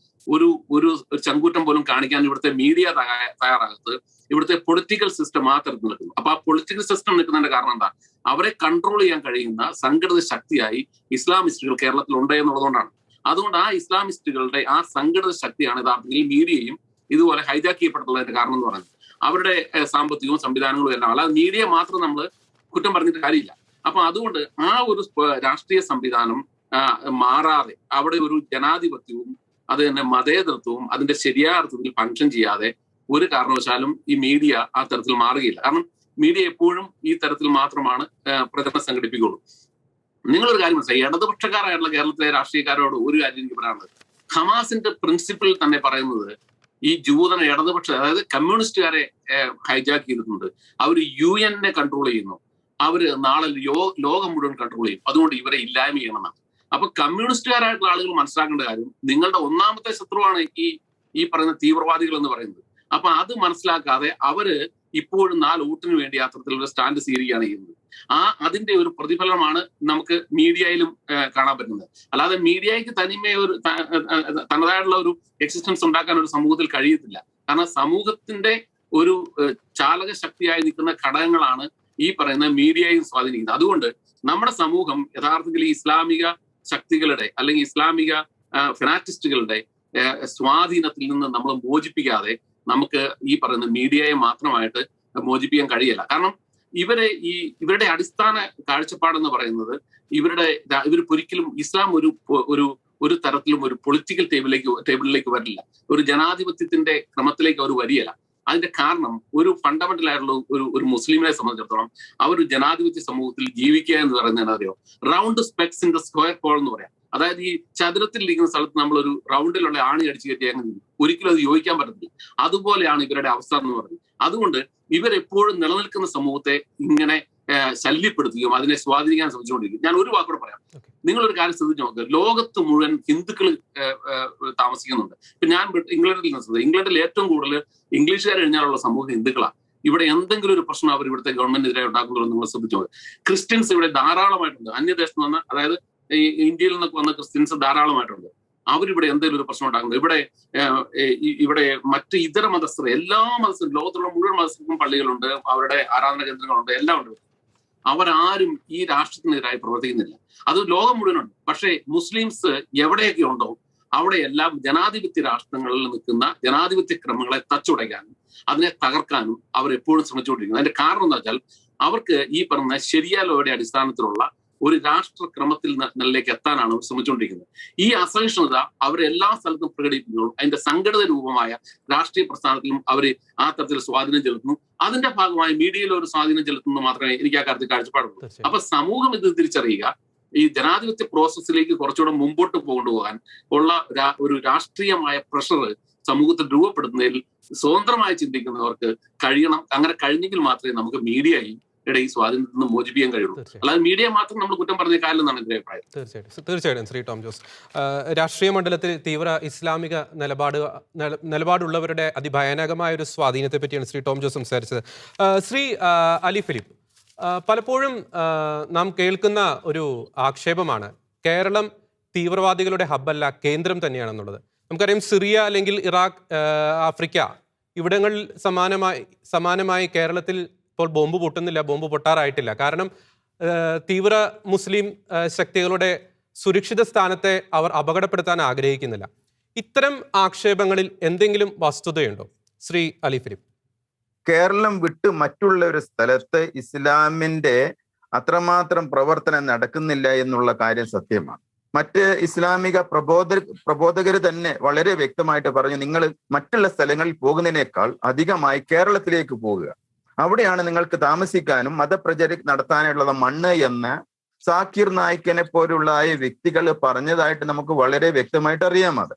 ഒരു ചങ്കൂറ്റം പോലും കാണിക്കാൻ ഇവിടുത്തെ മീഡിയ തയ്യാറാകത്ത്. ഇവിടുത്തെ പൊളിറ്റിക്കൽ സിസ്റ്റം ആ തരത്തിൽ നിൽക്കുന്നു. അപ്പൊ ആ പൊളിറ്റിക്കൽ സിസ്റ്റം നിൽക്കുന്നതിന്റെ കാരണം എന്താ? അവരെ കൺട്രോൾ ചെയ്യാൻ കഴിയുന്ന സംഘടിത ശക്തിയായി ഇസ്ലാമിസ്റ്റുകൾ കേരളത്തിൽ ഉണ്ട് എന്നുള്ളതുകൊണ്ടാണ്. അതുകൊണ്ട് ആ ഇസ്ലാമിസ്റ്റുകളുടെ ആ സംഘടിത ശക്തിയാണ് യഥാർത്ഥത്തിൽ മീഡിയയും ഇതുപോലെ ഹൈജാക്ക് ചെയ്യപ്പെട്ടുള്ളതിന്റെ കാരണം എന്ന് പറയുന്നത്. അവരുടെ സാമ്പത്തികവും സംവിധാനങ്ങളും എല്ലാം. അല്ലാതെ മീഡിയ മാത്രം നമ്മൾ കുറ്റം പറഞ്ഞിട്ട് കാര്യമില്ല. അപ്പൊ അതുകൊണ്ട് ആ ഒരു രാഷ്ട്രീയ സംവിധാനം മാറാതെ അവിടെ ഒരു ജനാധിപത്യവും അത് തന്നെ മതേതരത്വവും അതിന്റെ ശരിയായ അർത്ഥത്തിൽ ഫങ്ഷൻ ചെയ്യാതെ ഒരു കാരണവശാലും ഈ മീഡിയ ആ തരത്തിൽ മാറുകയില്ല. കാരണം മീഡിയ എപ്പോഴും ഈ തരത്തിൽ മാത്രമാണ് പ്രചരണം സംഘടിപ്പിക്കുള്ളൂ. നിങ്ങളൊരു കാര്യം മനസ്സിലായി, ഇടതുപക്ഷക്കാരായിട്ടുള്ള കേരളത്തിലെ രാഷ്ട്രീയക്കാരോട് ഒരു കാര്യം എനിക്ക് പറയാനുള്ളത്, ഹമാസിന്റെ പ്രിൻസിപ്പിൾ തന്നെ പറയുന്നത് ഈ ജൂതന ഇടതുപക്ഷ, അതായത് കമ്മ്യൂണിസ്റ്റുകാരെ ഹൈജാക്ക് ചെയ്തിട്ടുണ്ട്. അവർ UN കൺട്രോൾ ചെയ്യുന്നു, അവര് നാളെ ലോകം മുഴുവൻ കൺട്രോൾ ചെയ്യും. അതുകൊണ്ട് ഇവരെ ഇല്ലായ്മ ചെയ്യണമെന്നാണ്. അപ്പൊ കമ്മ്യൂണിസ്റ്റുകാരായിട്ടുള്ള ആളുകൾ മനസ്സിലാക്കേണ്ട കാര്യം, നിങ്ങളുടെ ഒന്നാമത്തെ ശത്രുവാണ് ഈ പറയുന്ന തീവ്രവാദികൾ എന്ന് പറയുന്നത്. അപ്പൊ അത് മനസ്സിലാക്കാതെ അവര് ഇപ്പോഴും 4 വോട്ടിന് വേണ്ടി അത്തരത്തിലുള്ള സ്റ്റാൻഡ് സ്വീകരിക്കുകയാണ് ചെയ്യുന്നത്. അതിന്റെ ഒരു പ്രതിഫലനമാണ് നമുക്ക് മീഡിയയിലും കാണാൻ പറ്റുന്നത്. അല്ലാതെ മീഡിയയ്ക്ക് തനിമയെ തനതായിട്ടുള്ള ഒരു എക്സിസ്റ്റൻസ് ഉണ്ടാക്കാൻ ഒരു സമൂഹത്തിൽ കഴിയത്തില്ല. കാരണം സമൂഹത്തിന്റെ ഒരു ചാലക ശക്തിയായി നിൽക്കുന്ന ഘടകങ്ങളാണ് ഈ പറയുന്ന മീഡിയയും സ്വാധീനിക്കുന്നത്. അതുകൊണ്ട് നമ്മുടെ സമൂഹം യഥാർത്ഥത്തിൽ ഈ ഇസ്ലാമിക ശക്തികളുടെ അല്ലെങ്കിൽ ഇസ്ലാമിക ഫെനാറ്റിസ്റ്റുകളുടെ സ്വാധീനത്തിൽ നിന്ന് നമ്മൾ മോചിപ്പിക്കാതെ നമുക്ക് ഈ പറയുന്ന മീഡിയയെ മാത്രമായിട്ട് മോചിപ്പിക്കാൻ കഴിയില്ല. കാരണം ഇവരുടെ അടിസ്ഥാന കാഴ്ചപ്പാടെന്ന് പറയുന്നത് ഇവർ ഒരിക്കലും ഇസ്ലാം ഒരു തരത്തിലും ഒരു പൊളിറ്റിക്കൽ ടേബിളിലേക്ക് വരില്ല, ഒരു ജനാധിപത്യത്തിന്റെ ക്രമത്തിലേക്ക് അവർ വരികയില്ല. അതിന്റെ കാരണം ഒരു ഫണ്ടമെന്റൽ ആയിട്ടുള്ള ഒരു മുസ്ലിമിനെ സംബന്ധിച്ചിടത്തോളം അവർ ജനാധിപത്യ സമൂഹത്തിൽ ജീവിക്കുക എന്ന് പറയുന്നത് അറിയോ, round specs in the square hole എന്ന് പറയാം. അതായത് ഈ ചതുരത്തിൽ ഇരിക്കുന്ന സ്ഥലത്ത് നമ്മൾ ഒരു റൗണ്ടിലുള്ള ആണി അടിച്ചു കയറ്റി അങ്ങനെ ഒരിക്കലും അത് യോജിക്കാൻ പറ്റത്തില്ല. അതുപോലെയാണ് ഇവരുടെ അവസ്ഥ എന്ന് പറയുന്നത്. അതുകൊണ്ട് ഇവരെപ്പോഴും നിലനിൽക്കുന്ന സമൂഹത്തെ ഇങ്ങനെ ശല്യപ്പെടുത്തുകയും അതിനെ സ്വാധീനിക്കാൻ ശ്രമിച്ചുകൊണ്ടിരിക്കും. ഞാൻ ഒരു വാക്കോടെ പറയാം, നിങ്ങളൊരു കാര്യം ശ്രദ്ധിച്ചു നോക്ക്, ലോകത്ത് മുഴുവൻ ഹിന്ദുക്കൾ താമസിക്കുന്നുണ്ട്. ഇപ്പൊ ഞാൻ ഇംഗ്ലണ്ടിൽ നിന്ന് ഇംഗ്ലണ്ടിൽ ഏറ്റവും കൂടുതൽ ഇംഗ്ലീഷുകാർ കഴിഞ്ഞാലുള്ള സമൂഹം ഹിന്ദുക്കളാണ്. ഇവിടെ എന്തെങ്കിലും ഒരു പ്രശ്നം അവർ ഇവിടുത്തെ ഗവൺമെന്റിനെതിരെ ഉണ്ടാക്കുന്നുള്ളൂ നിങ്ങൾ ശ്രദ്ധിച്ചു നോക്ക്. ക്രിസ്ത്യൻസ് ഇവിടെ ധാരാളമായിട്ടുണ്ട്. അന്യദേശത്ത് വന്ന, അതായത് ഇന്ത്യയിൽ നിന്നൊക്കെ വന്ന ക്രിസ്ത്യൻസ് ധാരാളമായിട്ടുണ്ട്. അവരിവിടെ എന്തെങ്കിലും ഒരു പ്രശ്നം ഉണ്ടാക്കുന്നത്, ഇവിടെ മറ്റ് ഇതര മതസ്ഥർ, എല്ലാ മതസ്ഥരും, ലോകത്തുള്ള മുഴുവൻ മതസ്ഥർക്കും പള്ളികളുണ്ട്, അവരുടെ ആരാധന കേന്ദ്രങ്ങളുണ്ട്, എല്ലാം ഉണ്ട്. അവരാരും ഈ രാഷ്ട്രത്തിനെതിരായി പ്രവർത്തിക്കുന്നില്ല. അത് ലോകം മുഴുവനുണ്ട്. പക്ഷേ മുസ്ലിംസ് എവിടെയൊക്കെ ഉണ്ടോ അവിടെയെല്ലാം ജനാധിപത്യ രാഷ്ട്രങ്ങളിൽ നിൽക്കുന്ന ജനാധിപത്യ ക്രമങ്ങളെ തച്ചുടയ്ക്കാനും അതിനെ തകർക്കാനും അവർ എപ്പോഴും ശ്രമിച്ചുകൊണ്ടിരിക്കുന്നത്. അതിന്റെ കാരണം എന്താ വെച്ചാൽ അവർക്ക് ഈ പറഞ്ഞ ശരിയ ലോയുടെ അടിസ്ഥാനത്തിലുള്ള ഒരു രാഷ്ട്രക്രമത്തിൽ നിലയിലേക്ക് എത്താനാണ് അവർ ശ്രമിച്ചുകൊണ്ടിരിക്കുന്നത്. ഈ അസഹിഷ്ണുത അവരെല്ലാ സ്ഥലത്തും പ്രകടിപ്പിക്കുന്നു. അതിന്റെ സംഘടിത രൂപമായ രാഷ്ട്രീയ പ്രസ്ഥാനത്തിലും അവർ ആ തരത്തിൽ സ്വാധീനം ചെലുത്തുന്നു. അതിന്റെ ഭാഗമായി മീഡിയയിൽ ഒരു സ്വാധീനം ചെലുത്തുന്നു മാത്രമേ എനിക്ക് ആ കാര്യത്തിൽ കാഴ്ചപ്പാടുള്ളൂ. അപ്പൊ സമൂഹം ഇത് തിരിച്ചറിയുക, ഈ ജനാധിപത്യ പ്രോസസ്സിലേക്ക് കുറച്ചുകൂടെ മുമ്പോട്ട് കൊണ്ടുപോകാൻ ഉള്ള ഒരു രാഷ്ട്രീയമായ പ്രഷർ സമൂഹത്തിൽ രൂപപ്പെടുത്തുന്നതിൽ സ്വതന്ത്രമായി ചിന്തിക്കുന്നവർക്ക് കഴിയണം. അങ്ങനെ കഴിഞ്ഞെങ്കിൽ മാത്രമേ നമുക്ക് മീഡിയയും ഈ സ്വാധീനത്തിൽ നിന്ന് മോചിപ്പിക്കാൻ കഴിയുള്ളൂ. അല്ലാതെ മീഡിയ മാത്രം നമ്മൾ കുറ്റം പറഞ്ഞ കാര്യമെന്നാണ് എന്റെ അഭിപ്രായം. തീർച്ചയായിട്ടും ശ്രീ ടോം ജോസ്, രാഷ്ട്രീയ മണ്ഡലത്തിൽ തീവ്ര ഇസ്ലാമിക നിലപാടുള്ളവരുടെ അതിഭയാനകമായ ഒരു സ്വാധീനത്തെ പറ്റിയാണ് ശ്രീ ടോം ജോസ് സംസാരിച്ചത്. ശ്രീ അലി ഫിലിപ്പ്, പലപ്പോഴും നാം കേൾക്കുന്ന ഒരു ആക്ഷേപമാണ് കേരളം തീവ്രവാദികളുടെ ഹബ്ബല്ല, കേന്ദ്രം തന്നെയാണെന്നുള്ളത്. നമുക്കറിയാം സിറിയ അല്ലെങ്കിൽ ഇറാഖ്, ആഫ്രിക്ക ഇവിടങ്ങളിൽ സമാനമായി കേരളത്തിൽ ഇപ്പോൾ ബോംബ് പൊട്ടുന്നില്ല, ബോംബ് പൊട്ടാറായിട്ടില്ല. കാരണം തീവ്ര മുസ്ലിം ശക്തികളുടെ സുരക്ഷിത സ്ഥാനത്തെ അവർ അപകടപ്പെടുത്താൻ ആഗ്രഹിക്കുന്നില്ല. ഇത്തരം ആക്ഷേപങ്ങളിൽ എന്തെങ്കിലും വസ്തുതയുണ്ടോ? ശ്രീ അലി ഫിലിപ്പ്. കേരളം വിട്ട് മറ്റുള്ള ഒരു സ്ഥലത്ത് ഇസ്ലാമിന്റെ അത്രമാത്രം പ്രവർത്തനം നടക്കുന്നില്ല എന്നുള്ള കാര്യം സത്യമാണ്. മറ്റ് ഇസ്ലാമിക പ്രബോധകർ തന്നെ വളരെ വ്യക്തമായിട്ട് പറഞ്ഞു, നിങ്ങൾ മറ്റുള്ള സ്ഥലങ്ങളിൽ പോകുന്നതിനേക്കാൾ അധികമായി കേരളത്തിലേക്ക് പോകുക, അവിടെയാണ് നിങ്ങൾക്ക് താമസിക്കാനും മതപ്രചാരം നടത്താനുള്ള മണ്ണ് എന്ന് സാക്കിർ നായിക്കിനെ പോലുള്ള വ്യക്തികൾ പറഞ്ഞതായിട്ട് നമുക്ക് വളരെ വ്യക്തമായിട്ട് അറിയാം. അത്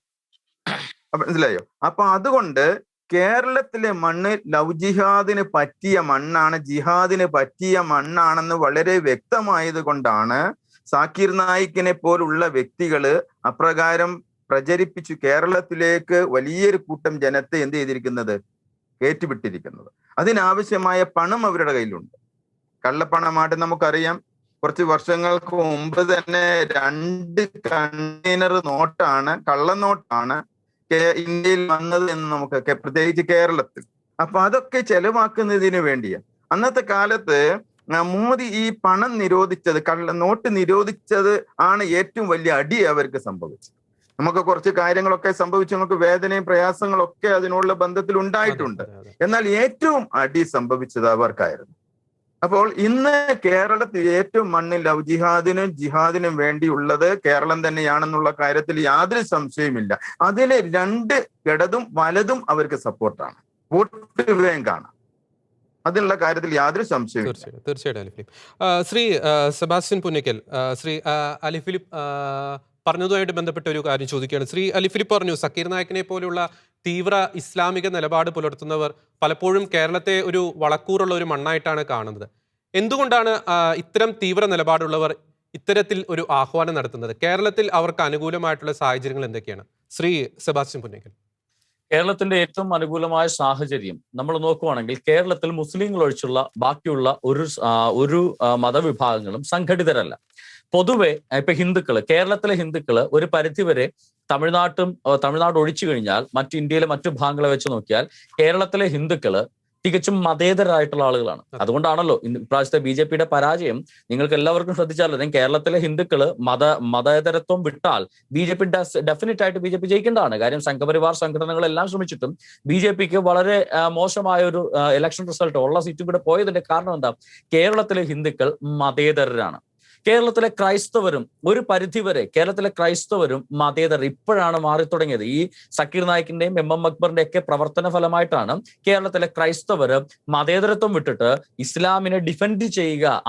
മനസ്സിലായോ? അപ്പൊ അതുകൊണ്ട് കേരളത്തിലെ മണ്ണ് ലവ് ജിഹാദിന് പറ്റിയ മണ്ണാണ്, ജിഹാദിന് പറ്റിയ മണ്ണാണെന്ന് വളരെ വ്യക്തമായത് കൊണ്ടാണ് സാക്കിർ നായിക്കിനെ പോലുള്ള വ്യക്തികള് അപ്രകാരം പ്രചരിപ്പിച്ചു കേരളത്തിലേക്ക് വലിയൊരു കൂട്ടം ജനത്തെ എന്ത് ചെയ്തിരിക്കുന്നത്, കയറ്റിവിട്ടിരിക്കുന്നത്. അതിനാവശ്യമായ പണം അവരുടെ കയ്യിലുണ്ട്. കള്ളപ്പണമായിട്ട് നമുക്കറിയാം. കുറച്ച് വർഷങ്ങൾക്ക് മുമ്പ് തന്നെ 2 കണ്ടെയ്നർ നോട്ടാണ്, കള്ളനോട്ടാണ് ഇന്ത്യയിൽ വന്നത് എന്ന് നമുക്ക്, പ്രത്യേകിച്ച് കേരളത്തിൽ. അപ്പൊ അതൊക്കെ ചെലവാക്കുന്നതിന് വേണ്ടിയാണ്. അന്നത്തെ കാലത്ത് മോദി ഈ പണം നിരോധിച്ചത്, നോട്ട് നിരോധിച്ചത് ആണ് ഏറ്റവും വലിയ അടി അവർക്ക് സംഭവിച്ചത്. നമുക്ക് കുറച്ച് കാര്യങ്ങളൊക്കെ സംഭവിച്ചു, നമുക്ക് വേദനയും പ്രയാസങ്ങളൊക്കെ അതിനുള്ള ബന്ധത്തിൽ ഉണ്ടായിട്ടുണ്ട്. എന്നാൽ ഏറ്റവും അടി സംഭവിച്ചത് അവർക്കായിരുന്നു. അപ്പോൾ ഇന്ന് കേരളത്തിൽ ഏറ്റവും മണ്ണിൽ ലവ് ജിഹാദിനും വേണ്ടിയുള്ളത് കേരളം തന്നെയാണെന്നുള്ള കാര്യത്തിൽ യാതൊരു സംശയമില്ല. അതിലെ 2 ഇടതും വലതും അവർക്ക് സപ്പോർട്ടാണ്, വോട്ട് ബാങ്കാണ്. അതിനുള്ള കാര്യത്തിൽ യാതൊരു സംശയവും. തീർച്ചയായിട്ടും അലി ഫിലിപ്പ്. ശ്രീ സെബാസ്റ്റ്യൻ പുന്നക്കൽ, ശ്രീ അലി ഫിലിപ്പ് പറഞ്ഞതുമായിട്ട് ബന്ധപ്പെട്ട ഒരു കാര്യം ചോദിക്കുകയാണ്. ശ്രീ അലി ഫിലിപ്പ് പറഞ്ഞു, സക്കീർ നായിക്കിനെ പോലെയുള്ള തീവ്ര ഇസ്ലാമിക നിലപാട് പുലർത്തുന്നവർ പലപ്പോഴും കേരളത്തെ ഒരു വളക്കൂറുള്ള ഒരു മണ്ണായിട്ടാണ് കാണുന്നത്. എന്തുകൊണ്ടാണ് ഇത്തരം തീവ്ര നിലപാടുള്ളവർ ഇത്തരത്തിൽ ഒരു ആഹ്വാനം നടത്തുന്നത്? കേരളത്തിൽ അവർക്ക് അനുകൂലമായിട്ടുള്ള സാഹചര്യങ്ങൾ എന്തൊക്കെയാണ്? ശ്രീ സെബാസ്റ്റ്യൻ പുന്നക്കൽ. കേരളത്തിന്റെ ഏറ്റവും അനുകൂലമായ സാഹചര്യം നമ്മൾ നോക്കുവാണെങ്കിൽ കേരളത്തിൽ മുസ്ലിങ്ങൾ ഒഴിച്ചുള്ള ബാക്കിയുള്ള ഒരു മതവിഭാഗങ്ങളും സംഘടിതരല്ല. പൊതുവെ ഇപ്പൊ കേരളത്തിലെ ഹിന്ദുക്കള് ഒരു പരിധിവരെ തമിഴ്നാട് ഒഴിച്ചു കഴിഞ്ഞാൽ ഇന്ത്യയിലെ മറ്റു ഭാഗങ്ങളെ വെച്ച് നോക്കിയാൽ കേരളത്തിലെ ഹിന്ദുക്കള് തികച്ചും മതേതരായിട്ടുള്ള ആളുകളാണ്. അതുകൊണ്ടാണല്ലോ ഇപ്രാവശ്യത്തെ BJP-യുടെ പരാജയം നിങ്ങൾക്ക് എല്ലാവർക്കും ശ്രദ്ധിച്ചാലും കേരളത്തിലെ ഹിന്ദുക്കള് മതേതരത്വം വിട്ടാൽ ഡെഫിനറ്റ് ആയിട്ട് BJP ജയിക്കേണ്ടതാണ്. കാര്യം സംഘപരിവാർ സംഘടനകളെല്ലാം ശ്രമിച്ചിട്ടും BJP-ക്ക് വളരെ മോശമായ ഒരു ഇലക്ഷൻ റിസൾട്ട് ഉള്ള സീറ്റും കൂടെ പോയതിന്റെ കാരണം എന്താ? കേരളത്തിലെ ഹിന്ദുക്കൾ മതേതരരാണ്. കേരളത്തിലെ ക്രൈസ്തവരും ഒരു പരിധിവരെ മതേതർ ഇപ്പോഴാണ് മാറി തുടങ്ങിയത്. ഈ സക്കീർ നായിക്കിന്റെയും MM അക്ബറിന്റെ ഒക്കെ പ്രവർത്തന ഫലമായിട്ടാണ് കേരളത്തിലെ ക്രൈസ്തവര് മതേതരത്വം വിട്ടിട്ട് ഇസ്ലാമിനെ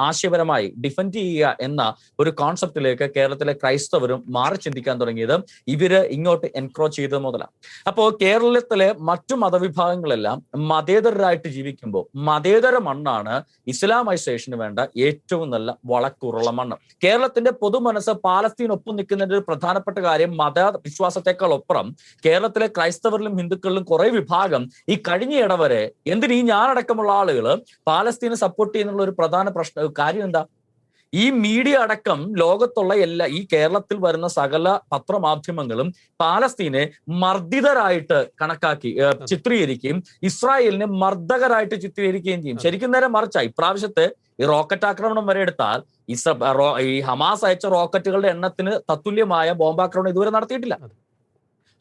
ആശയപരമായി ഡിഫെൻഡ് ചെയ്യുക എന്ന ഒരു കോൺസെപ്റ്റിലേക്ക് കേരളത്തിലെ ക്രൈസ്തവരും മാറി ചിന്തിക്കാൻ തുടങ്ങിയത് ഇവര് ഇങ്ങോട്ട് എൻക്രോച്ച് ചെയ്തത് മുതലാണ്. അപ്പോ കേരളത്തിലെ മറ്റു മതവിഭാഗങ്ങളെല്ലാം മതേതരരായിട്ട് ജീവിക്കുമ്പോൾ മതേതര മണ്ണാണ് ഇസ്ലാമൈസേഷന് വേണ്ട ഏറ്റവും നല്ല വളക്കൂറുള്ള മണ്ണ്. കേരളത്തിന്റെ പൊതുമനസ് പാലസ്തീനൊപ്പം നിൽക്കുന്നതിന്റെ ഒരു പ്രധാനപ്പെട്ട കാര്യം മതവിശ്വാസത്തെക്കാൾ ഒപ്പം കേരളത്തിലെ ക്രൈസ്തവരിലും ഹിന്ദുക്കളിലും കുറെ വിഭാഗം ഈ കഴിഞ്ഞ ഇടവരെ ഞാനടക്കമുള്ള ആളുകൾ പാലസ്തീനെ സപ്പോർട്ട് ചെയ്യുന്നുള്ള ഒരു പ്രധാന കാര്യം എന്താ? ഈ മീഡിയ അടക്കം ലോകത്തുള്ള ഈ കേരളത്തിൽ വരുന്ന സകല പത്രമാധ്യമങ്ങളും പാലസ്തീനെ മർദ്ദിതരായിട്ട് കണക്കാക്കി ചിത്രീകരിക്കുകയും ഇസ്രായേലിനെ മർദ്ദകരായിട്ട് ചിത്രീകരിക്കുകയും ചെയ്യും. ശരിക്കും നേരെ മറിച്ചായി ഇപ്രാവശ്യത്തെ ഈ റോക്കറ്റ് ആക്രമണം വരെ എടുത്താൽ ഈ ഹമാസ് അയച്ച റോക്കറ്റുകളുടെ എണ്ണത്തിന് തത്തുല്യമായ ബോംബാക്രമണം ഇതുവരെ നടത്തിയിട്ടില്ല.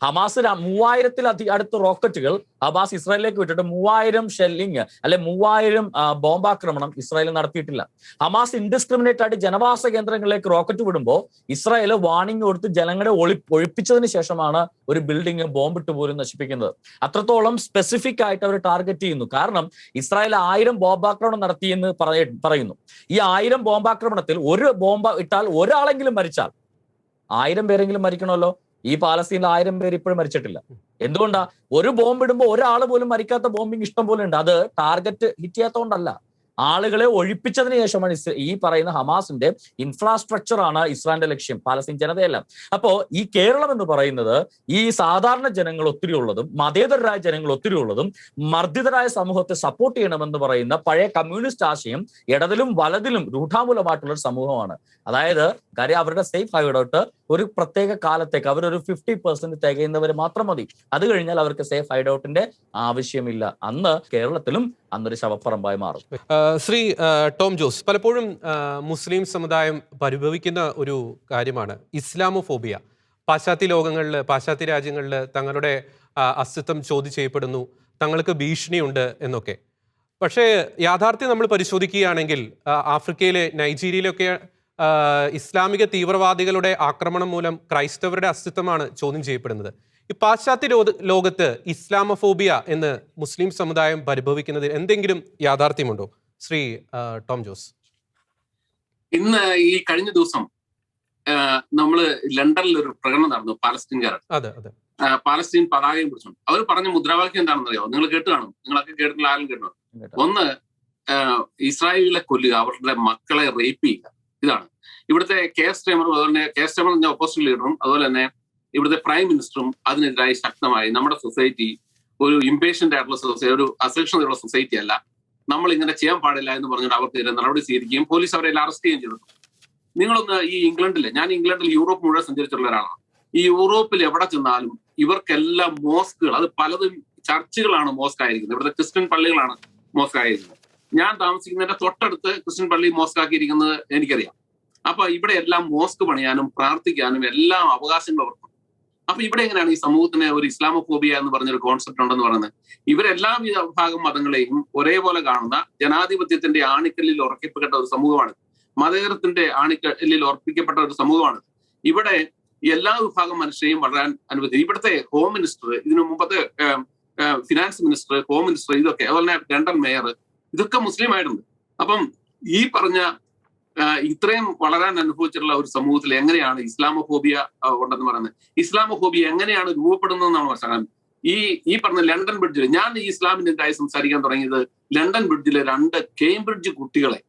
ഹമാസ് 3000 അടുത്ത റോക്കറ്റുകൾ ഹമാസ് ഇസ്രായേലിലേക്ക് വിട്ടിട്ട് 3000 ഷെല്ലിങ് 3000 ബോംബാക്രമണം ഇസ്രായേൽ നടത്തിയിട്ടില്ല. ഹമാസ് ഇൻഡിസ്ക്രിമിനേറ്റ് ആയിട്ട് ജനവാസ കേന്ദ്രങ്ങളിലേക്ക് റോക്കറ്റ് വിടുമ്പോൾ ഇസ്രായേൽ വാർണിംഗ് കൊടുത്ത് ജനങ്ങളെ ഒഴിപ്പിച്ചതിന് ശേഷമാണ് ഒരു ബിൽഡിംഗ് ബോംബിട്ട് പോലും നശിപ്പിക്കുന്നത്. അത്രത്തോളം സ്പെസിഫിക് ആയിട്ട് അവർ ടാർഗറ്റ് ചെയ്യുന്നു. കാരണം ഇസ്രായേൽ 1000 ബോംബാക്രമണം നടത്തിയെന്ന് പറയുന്നു. ഈ 1000 ബോംബാക്രമണത്തിൽ ഒരു ബോംബ് ഇട്ടാൽ ഒരാളെങ്കിലും മരിച്ചാൽ 1000 പേരെങ്കിലും മരിക്കണമല്ലോ. ഈ പാലസ്തീനിൽ 1000 പേര് ഇപ്പോഴും മരിച്ചിട്ടില്ല. എന്തുകൊണ്ടാ? ഒരു ബോംബ് ഇടുമ്പോൾ ഒരാൾ പോലും മരിക്കാത്ത ബോംബിങ് ഇഷ്ടം പോലെ ഉണ്ട്. അത് ടാർഗറ്റ് ഹിറ്റ് ചെയ്യാത്തതുകൊണ്ടല്ല, ആളുകളെ ഒഴിപ്പിച്ചതിന് ശേഷമാണ് ഈ പറയുന്ന ഹമാസിന്റെ ഇൻഫ്രാസ്ട്രക്ചർ ആണ് ഇസ്രായേലിന്റെ ലക്ഷ്യം, പാലസ്തീൻ ജനതയല്ല. അപ്പോ ഈ കേരളം എന്ന് പറയുന്നത് ഈ സാധാരണ ജനങ്ങൾ ഒത്തിരി ഉള്ളതും മതേതരരായ ജനങ്ങൾ ഒത്തിരി ഉള്ളതും മർദ്ദിതരായ സമൂഹത്തെ സപ്പോർട്ട് ചെയ്യണമെന്ന് പറയുന്ന പഴയ കമ്മ്യൂണിസ്റ്റ് ആശയം ഇടതിലും വലതിലും രൂഢാമൂലമായിട്ടുള്ള ഒരു സമൂഹമാണ്. അതായത് കാര്യം അവരുടെ സേഫ് ഹൈഡൌട്ട് ഒരു പ്രത്യേക കാലത്തേക്ക് അവരൊരു 50% തികയുന്നവർ മാത്രം മതി. അത് കഴിഞ്ഞാൽ അവർക്ക് സേഫ് ഹൈഡൌട്ടിന്റെ ആവശ്യമില്ല. അന്ന് കേരളത്തിലും അന്നൊരു ശവപ്പറമ്പായി മാറും. ശ്രീ ടോം ജോസ്, പലപ്പോഴും മുസ്ലിം സമുദായം പരിഭവിക്കുന്ന ഒരു കാര്യമാണ് ഇസ്ലാമോഫോബിയ. പാശ്ചാത്യ രാജ്യങ്ങളിൽ തങ്ങളുടെ അസ്തിത്വം ചോദ്യം ചെയ്യപ്പെടുന്നു, തങ്ങൾക്ക് ഭീഷണിയുണ്ട് എന്നൊക്കെ. പക്ഷേ യാഥാർത്ഥ്യം നമ്മൾ പരിശോധിക്കുകയാണെങ്കിൽ ആഫ്രിക്കയിലെ, നൈജീരിയയിലൊക്കെ ഇസ്ലാമിക തീവ്രവാദികളുടെ ആക്രമണം മൂലം ക്രൈസ്തവരുടെ അസ്തിത്വമാണ് ചോദ്യം ചെയ്യപ്പെടുന്നത്. ഈ പാശ്ചാത്യ ലോകത്ത് ഇസ്ലാമോഫോബിയ എന്ന് മുസ്ലിം സമുദായം പരിഭവിക്കുന്നതിൽ എന്തെങ്കിലും യാഥാർത്ഥ്യമുണ്ടോ? ശ്രീ ടോം ജോസ്. ഇന്ന് ഈ കഴിഞ്ഞ ദിവസം നമ്മള് ലണ്ടനിൽ ഒരു പ്രകടനം നടന്നു പാലസ്തീൻകാരൻ. പാലസ്തീൻ പതാകയും പിടിച്ചുണ്ട്. അവർ പറഞ്ഞ മുദ്രാവാക്യം എന്താണെന്ന് അറിയാമോ? നിങ്ങൾ കേട്ട് കാണും, നിങ്ങളൊക്കെ കേട്ടിട്ടില്ല, ആരും കേട്ടോ? ഒന്ന്, ഇസ്രായേലിലെ കൊല്ലുക, അവരുടെ മക്കളെ റേപ്പ് ചെയ്യുക. ഇതാണ് ഇവിടുത്തെ കെ എസ് ടേമറും, അതുപോലെ തന്നെ കെ എസ് ടേമർ എന്ന ഓപ്പോസിഷൻ ലീഡറും അതുപോലെ തന്നെ ഇവിടുത്തെ പ്രൈം മിനിസ്റ്ററും അതിനെതിരായി ശക്തമായി നമ്മുടെ സൊസൈറ്റി ഒരു ഇംപേഷ്യന്റ് ആയിട്ടുള്ള സൊസൈറ്റി, ഒരു അസക്ഷനുള്ള സൊസൈറ്റി അല്ല, നമ്മൾ ഇങ്ങനെ ചെയ്യാൻ പാടില്ല എന്ന് പറഞ്ഞിട്ട് അവർക്കെതിരെ നടപടി സ്വീകരിക്കുകയും പോലീസ് അവരെ അറസ്റ്റ് ചെയ്യുകയും ചെയ്തു. നിങ്ങളൊന്ന് ഈ ഇംഗ്ലണ്ടില്, ഞാൻ ഇംഗ്ലണ്ടിൽ യൂറോപ്പ് മുഴുവൻ സഞ്ചരിച്ചിട്ടുള്ള ഒരാളാണ്. ഈ യൂറോപ്പിൽ എവിടെ ചെന്നാലും ഇവർക്കെല്ലാം മോസ്കുകൾ, അത് പലതും ചർച്ചുകളാണ് മോസ്ക് ആയിരിക്കുന്നത്, ഇവിടുത്തെ ക്രിസ്ത്യൻ പള്ളികളാണ് മോസ്ക് ആയിരിക്കുന്നത്. ഞാൻ താമസിക്കുന്നതിന്റെ തൊട്ടടുത്ത് ക്രിസ്ത്യൻ പള്ളി മോസ്ക് ആക്കിയിരിക്കുന്നത് എനിക്കറിയാം. അപ്പൊ ഇവിടെ എല്ലാം മോസ്ക് പണിയാനും പ്രാർത്ഥിക്കാനും എല്ലാം അവകാശങ്ങൾ അവർക്കും. അപ്പൊ ഇവിടെ എങ്ങനെയാണ് ഈ സമൂഹത്തിന് ഒരു ഇസ്ലാമോഫോബിയ എന്ന് പറഞ്ഞൊരു കോൺസെപ്റ്റ് ഉണ്ടെന്ന് പറയുന്നത്? ഇവരെല്ലാ വിഭാഗം മതങ്ങളെയും ഒരേപോലെ കാണുന്ന ജനാധിപത്യത്തിന്റെ ആണിക്കല്ലിൽ ഉറപ്പിക്കപ്പെട്ട ഒരു സമൂഹമാണ്, മതേതരത്തിന്റെ ആണിക്കല്ലിൽ ഉറപ്പിക്കപ്പെട്ട ഒരു സമൂഹമാണ്. ഇവിടെ എല്ലാ വിഭാഗം മനുഷ്യരെയും വളരാൻ അനുവദിക്കും. ഇവിടുത്തെ ഹോം മിനിസ്റ്റർ, ഇതിനു മുമ്പത്തെ ഫിനാൻസ് മിനിസ്റ്റർ, ഹോം മിനിസ്റ്റർ, ഇതൊക്കെ, അതുപോലെ തന്നെ ലണ്ടൻ മേയർ, ഇതൊക്കെ മുസ്ലിം ആയിട്ടുണ്ട്. അപ്പം ഈ പറഞ്ഞ ഇത്രയും വളരാൻ അനുഭവിച്ചിട്ടുള്ള ഒരു സമൂഹത്തിൽ എങ്ങനെയാണ് ഇസ്ലാമോഫോബിയ ഉണ്ടെന്ന് പറയുന്നത്? ഇസ്ലാമോഫോബിയ എങ്ങനെയാണ് രൂപപ്പെടുന്നതെന്നാണ് മനസ്സിലാക്കാൻ. ഈ പറഞ്ഞ ലണ്ടൻ ബ്രിഡ്ജിൽ, ഞാൻ ഈ ഇസ്ലാമിനെതിരായി സംസാരിക്കാൻ തുടങ്ങിയത് ലണ്ടൻ ബ്രിഡ്ജിലെ 2 കേംബ്രിഡ്ജ് കുട്ടികളെ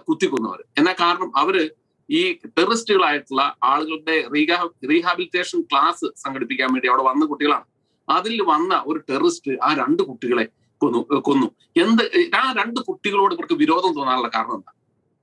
കുത്തിക്കൊന്നവർ. എന്നാ കാരണം? അവര് ഈ ടെററിസ്റ്റുകളായിട്ടുള്ള ആളുകളുടെ റീഹാബിലിറ്റേഷൻ ക്ലാസ് സംഘടിപ്പിക്കാൻ വേണ്ടി അവിടെ വന്ന കുട്ടികളാണ്. അതിൽ വന്ന ഒരു ടെററിസ്റ്റ് ആ 2 കുട്ടികളെ കൊന്നു. ആ 2 കുട്ടികളോട് ഇവർക്ക് വിരോധം തോന്നാനുള്ള കാരണം എന്താ?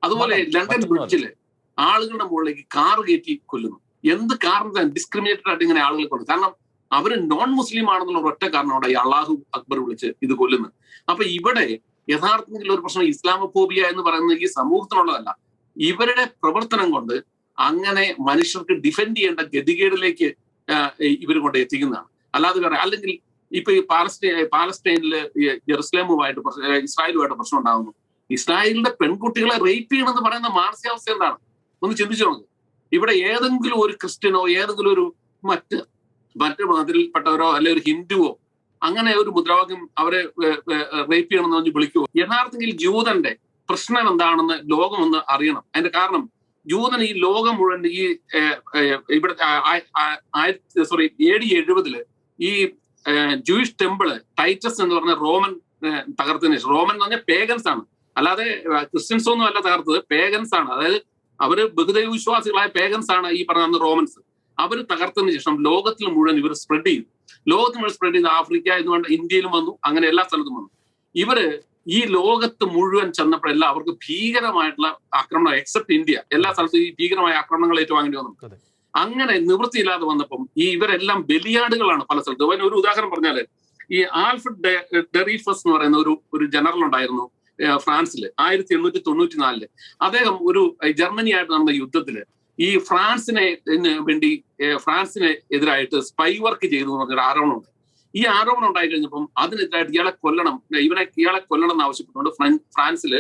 അതുപോലെ ലണ്ടൻ ബ്രിഡ്ജില് ആളുകളുടെ മുകളിലേക്ക് കാർ കയറ്റി കൊല്ലുന്നു. എന്ത് കാരണം? ഡിസ്ക്രിമിനേറ്റഡ് ആയിട്ട് ഇങ്ങനെ ആളുകളെ കൊല്ലും. കാരണം അവര് നോൺ മുസ്ലിം ആണെന്നുള്ള ഒറ്റ കാരണമാണ് ഈ അള്ളാഹു അക്ബർ വിളിച്ച് ഇത് കൊല്ലുന്നത്. അപ്പൊ ഇവിടെ യഥാർത്ഥത്തിൽ ഒരു പ്രശ്നം ഇസ്ലാമോഫോബിയ എന്ന് പറയുന്നത് ഈ സമൂഹത്തിനുള്ളതല്ല, ഇവരുടെ പ്രവർത്തനം കൊണ്ട് അങ്ങനെ മനുഷ്യർക്ക് ഡിഫെൻഡ് ചെയ്യേണ്ട ഗതികേടിലേക്ക് ഇവർ കൊണ്ട് എത്തിക്കുന്നതാണ്. അല്ലാതെ വേറെ അല്ലെങ്കിൽ ഇപ്പൊ ഈ പാലസ്തീനില് ജെറുസലേമുമായിട്ട് ഇസ്രായേലുമായിട്ട് പ്രശ്നം ഉണ്ടാകുന്നു. ഇസ്രായേലിന്റെ പെൺകുട്ടികളെ റേപ്പ് ചെയ്യണമെന്ന് പറയുന്ന മാനസികാവസ്ഥ എന്താണ്? ഒന്ന് ചിന്തിച്ചു നോക്ക്. ഇവിടെ ഏതെങ്കിലും ഒരു ക്രിസ്ത്യനോ ഏതെങ്കിലും ഒരു മറ്റ് മതത്തിൽപ്പെട്ടവരോ അല്ലെ ഒരു ഹിന്ദുവോ അങ്ങനെ ഒരു മുദ്രാവാക്യം അവരെ റേപ്പ് ചെയ്യണമെന്ന് പറഞ്ഞ് വിളിക്കുമോ? യഥാർത്ഥത്തിൽ ജൂതന്റെ പ്രശ്നം എന്താണെന്ന് ലോകം ഒന്ന് അറിയണം. അതിന്റെ കാരണം ജൂതൻ ഈ ലോകം മുഴുവൻ ഈ ഇവിടെ AD 70 ഈ ജൂയിഷ് ടെമ്പിള് ടൈറ്റസ് എന്ന് പറഞ്ഞ റോമൻ തകർത്തതിന് ശേഷം, റോമൻ എന്ന് പറഞ്ഞാൽ പേഗൻസ് ആണ്, അല്ലാതെ ക്രിസ്ത്യൻസ് ഒന്നും അല്ല തകർത്തത്, പേഗൻസ് ആണ്. അതായത് അവര് ബഹുദൈവ വിശ്വാസികളായ പേഗൻസ് ആണ് ഈ പറഞ്ഞ റോമൻസ്. അവർ തകർത്തതിന് ശേഷം ലോകത്തിൽ മുഴുവൻ ഇവർ സ്പ്രെഡ് ചെയ്തു. ലോകത്ത് മുഴുവൻ സ്പ്രെഡ് ചെയ്ത് ആഫ്രിക്ക എന്നുകൊണ്ട് ഇന്ത്യയിലും വന്നു, അങ്ങനെ എല്ലാ സ്ഥലത്തും വന്നു. ഇവര് ഈ ലോകത്ത് മുഴുവൻ ചെന്നപ്പോഴെല്ലാം അവർക്ക് ഭീകരമായിട്ടുള്ള ആക്രമണം, എക്സെപ്റ്റ് ഇന്ത്യ, എല്ലാ സ്ഥലത്തും ഈ ഭീകരമായ ആക്രമണങ്ങൾ ഏറ്റുവാങ്ങേണ്ടി വന്നു. അങ്ങനെ നിവൃത്തിയില്ലാതെ വന്നപ്പം ഇവരെല്ലാം ബലിയാടുകളാണ് പല സ്ഥലത്തും. അതിന് ഒരു ഉദാഹരണം പറഞ്ഞാല്, ഈ ആൽഫ്രഡ് ഡെറീഫസ് എന്ന് പറയുന്ന ഒരു ജനറൽ ഉണ്ടായിരുന്നു ഫ്രാൻസിൽ 1894. അദ്ദേഹം ഒരു ജർമ്മനിയായിട്ട് നടന്ന യുദ്ധത്തില് ഈ ഫ്രാൻസിനെ എതിരായിട്ട് സ്പൈ വർക്ക് ചെയ്തു എന്ന് പറഞ്ഞൊരു ആരോപണമുണ്ട്. ഈ ആരോപണം ഉണ്ടായി കഴിഞ്ഞപ്പം അതിനെതിരായിട്ട് ഇയാളെ കൊല്ലണം എന്ന് ആവശ്യപ്പെട്ടുകൊണ്ട് ഫ്രാൻസിൽ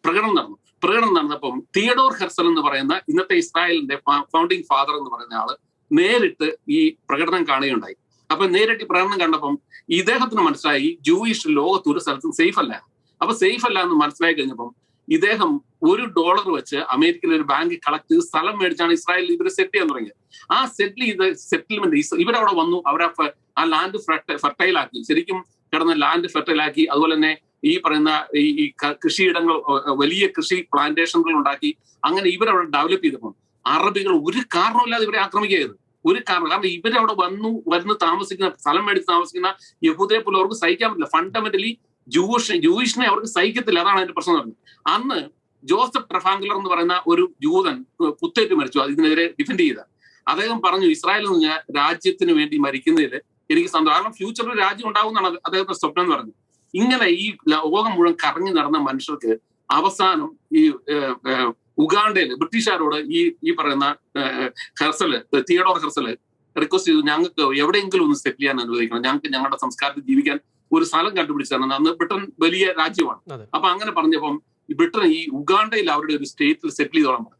പ്രകടനം നടന്നപ്പം തിയഡോർ ഹെർസൽ എന്ന് പറയുന്ന ഇന്നത്തെ ഇസ്രായേലിന്റെ ഫൗണ്ടിങ് ഫാദർ എന്ന് പറയുന്ന ആള് നേരിട്ട് ഈ പ്രകടനം കാണുകയുണ്ടായി. അപ്പൊ നേരിട്ട് ഈ പ്രകടനം കണ്ടപ്പം ഇദ്ദേഹത്തിന് മനസ്സിലായി ജൂയിഷ് ലോകത്ത് ഒരു സ്ഥലത്തും സേഫ് അല്ല. അപ്പൊ സേഫ് അല്ല എന്ന് മനസ്സിലായി കഴിഞ്ഞപ്പം ഇദ്ദേഹം $1 വെച്ച് അമേരിക്കയിലെ ഒരു ബാങ്ക് കളക്ട് ചെയ്ത് സ്ഥലം മേടിച്ചാണ് ഇസ്രായേലിൽ ഇവർ സെറ്റ് ചെയ്യാൻ തുടങ്ങിയത്. ആ സെറ്റിൽമെന്റ് ഇവരവിടെ വന്നു, അവരെ ആ ലാൻഡ് ഫെർട്ടൈൽ ആക്കി, ശരിക്കും കിടന്ന ലാൻഡ് ഫെർട്ടൈൽ ആക്കി. അതുപോലെ തന്നെ ഈ പറയുന്ന ഈ കൃഷിയിടങ്ങൾ, വലിയ കൃഷി പ്ലാന്റേഷനുകൾ ഉണ്ടാക്കി. അങ്ങനെ ഇവരവിടെ ഡെവലപ്പ് ചെയ്തപ്പോൾ അറബികൾ ഒരു കാരണമില്ലാതെ ഇവരെ ആക്രമിക്കരുത്. കാരണം ഇവരവിടെ വന്ന് താമസിക്കുന്ന, സ്ഥലം മേടിച്ച് താമസിക്കുന്ന യഹൂദരെ പോലും അവർക്ക് സഹിക്കാൻ പറ്റില്ല. ഫണ്ടമെന്റലി ജൂയിഷിനെ അവർക്ക് സഹിക്കത്തില്ല. അതാണ് അതിന്റെ പ്രശ്നം നടന്നത്. അന്ന് ജോസഫ് ട്രഫാംഗ്ലർ എന്ന് പറയുന്ന ഒരു ജൂതൻ കുത്തേറ്റ് മരിച്ചു, ഇതിനെതിരെ ഡിഫെൻഡ് ചെയ്ത. അദ്ദേഹം പറഞ്ഞു, ഇസ്രായേൽ എന്ന് പറഞ്ഞാൽ രാജ്യത്തിന് വേണ്ടി മരിക്കുന്നതിൽ എനിക്ക് സന്തോഷം, കാരണം ഫ്യൂച്ചറിൽ രാജ്യം ഉണ്ടാവുമെന്നാണ് അദ്ദേഹത്തിന്റെ സ്വപ്നം എന്ന് പറഞ്ഞു. ഇങ്ങനെ ഈ ലോകം മുഴുവൻ കറങ്ങി നടന്ന മനുഷ്യർക്ക് അവസാനം ഈ ഉഗാണ്ടയില് ബ്രിട്ടീഷുകാരോട് ഈ പറയുന്ന തിയഡോർ ഹെർസല് റിക്വസ്റ്റ് ചെയ്തു, ഞങ്ങൾക്ക് എവിടെയെങ്കിലും ഒന്ന് സെറ്റിൽ ചെയ്യാൻ അനുവദിക്കണം, ഞങ്ങൾക്ക് ഞങ്ങളുടെ സംസ്കാരത്തിൽ ജീവിക്കാൻ ഒരു സ്ഥലം കണ്ടുപിടിച്ചു തരണം. അന്ന് ബ്രിട്ടൻ വലിയ രാജ്യമാണ്. അപ്പൊ അങ്ങനെ പറഞ്ഞപ്പം ബ്രിട്ടൻ ഈ ഉഗാണ്ടയിൽ അവരുടെ ഒരു സ്റ്റേറ്റിൽ സെറ്റിൽ ചെയ്തോളാൻ പറഞ്ഞു.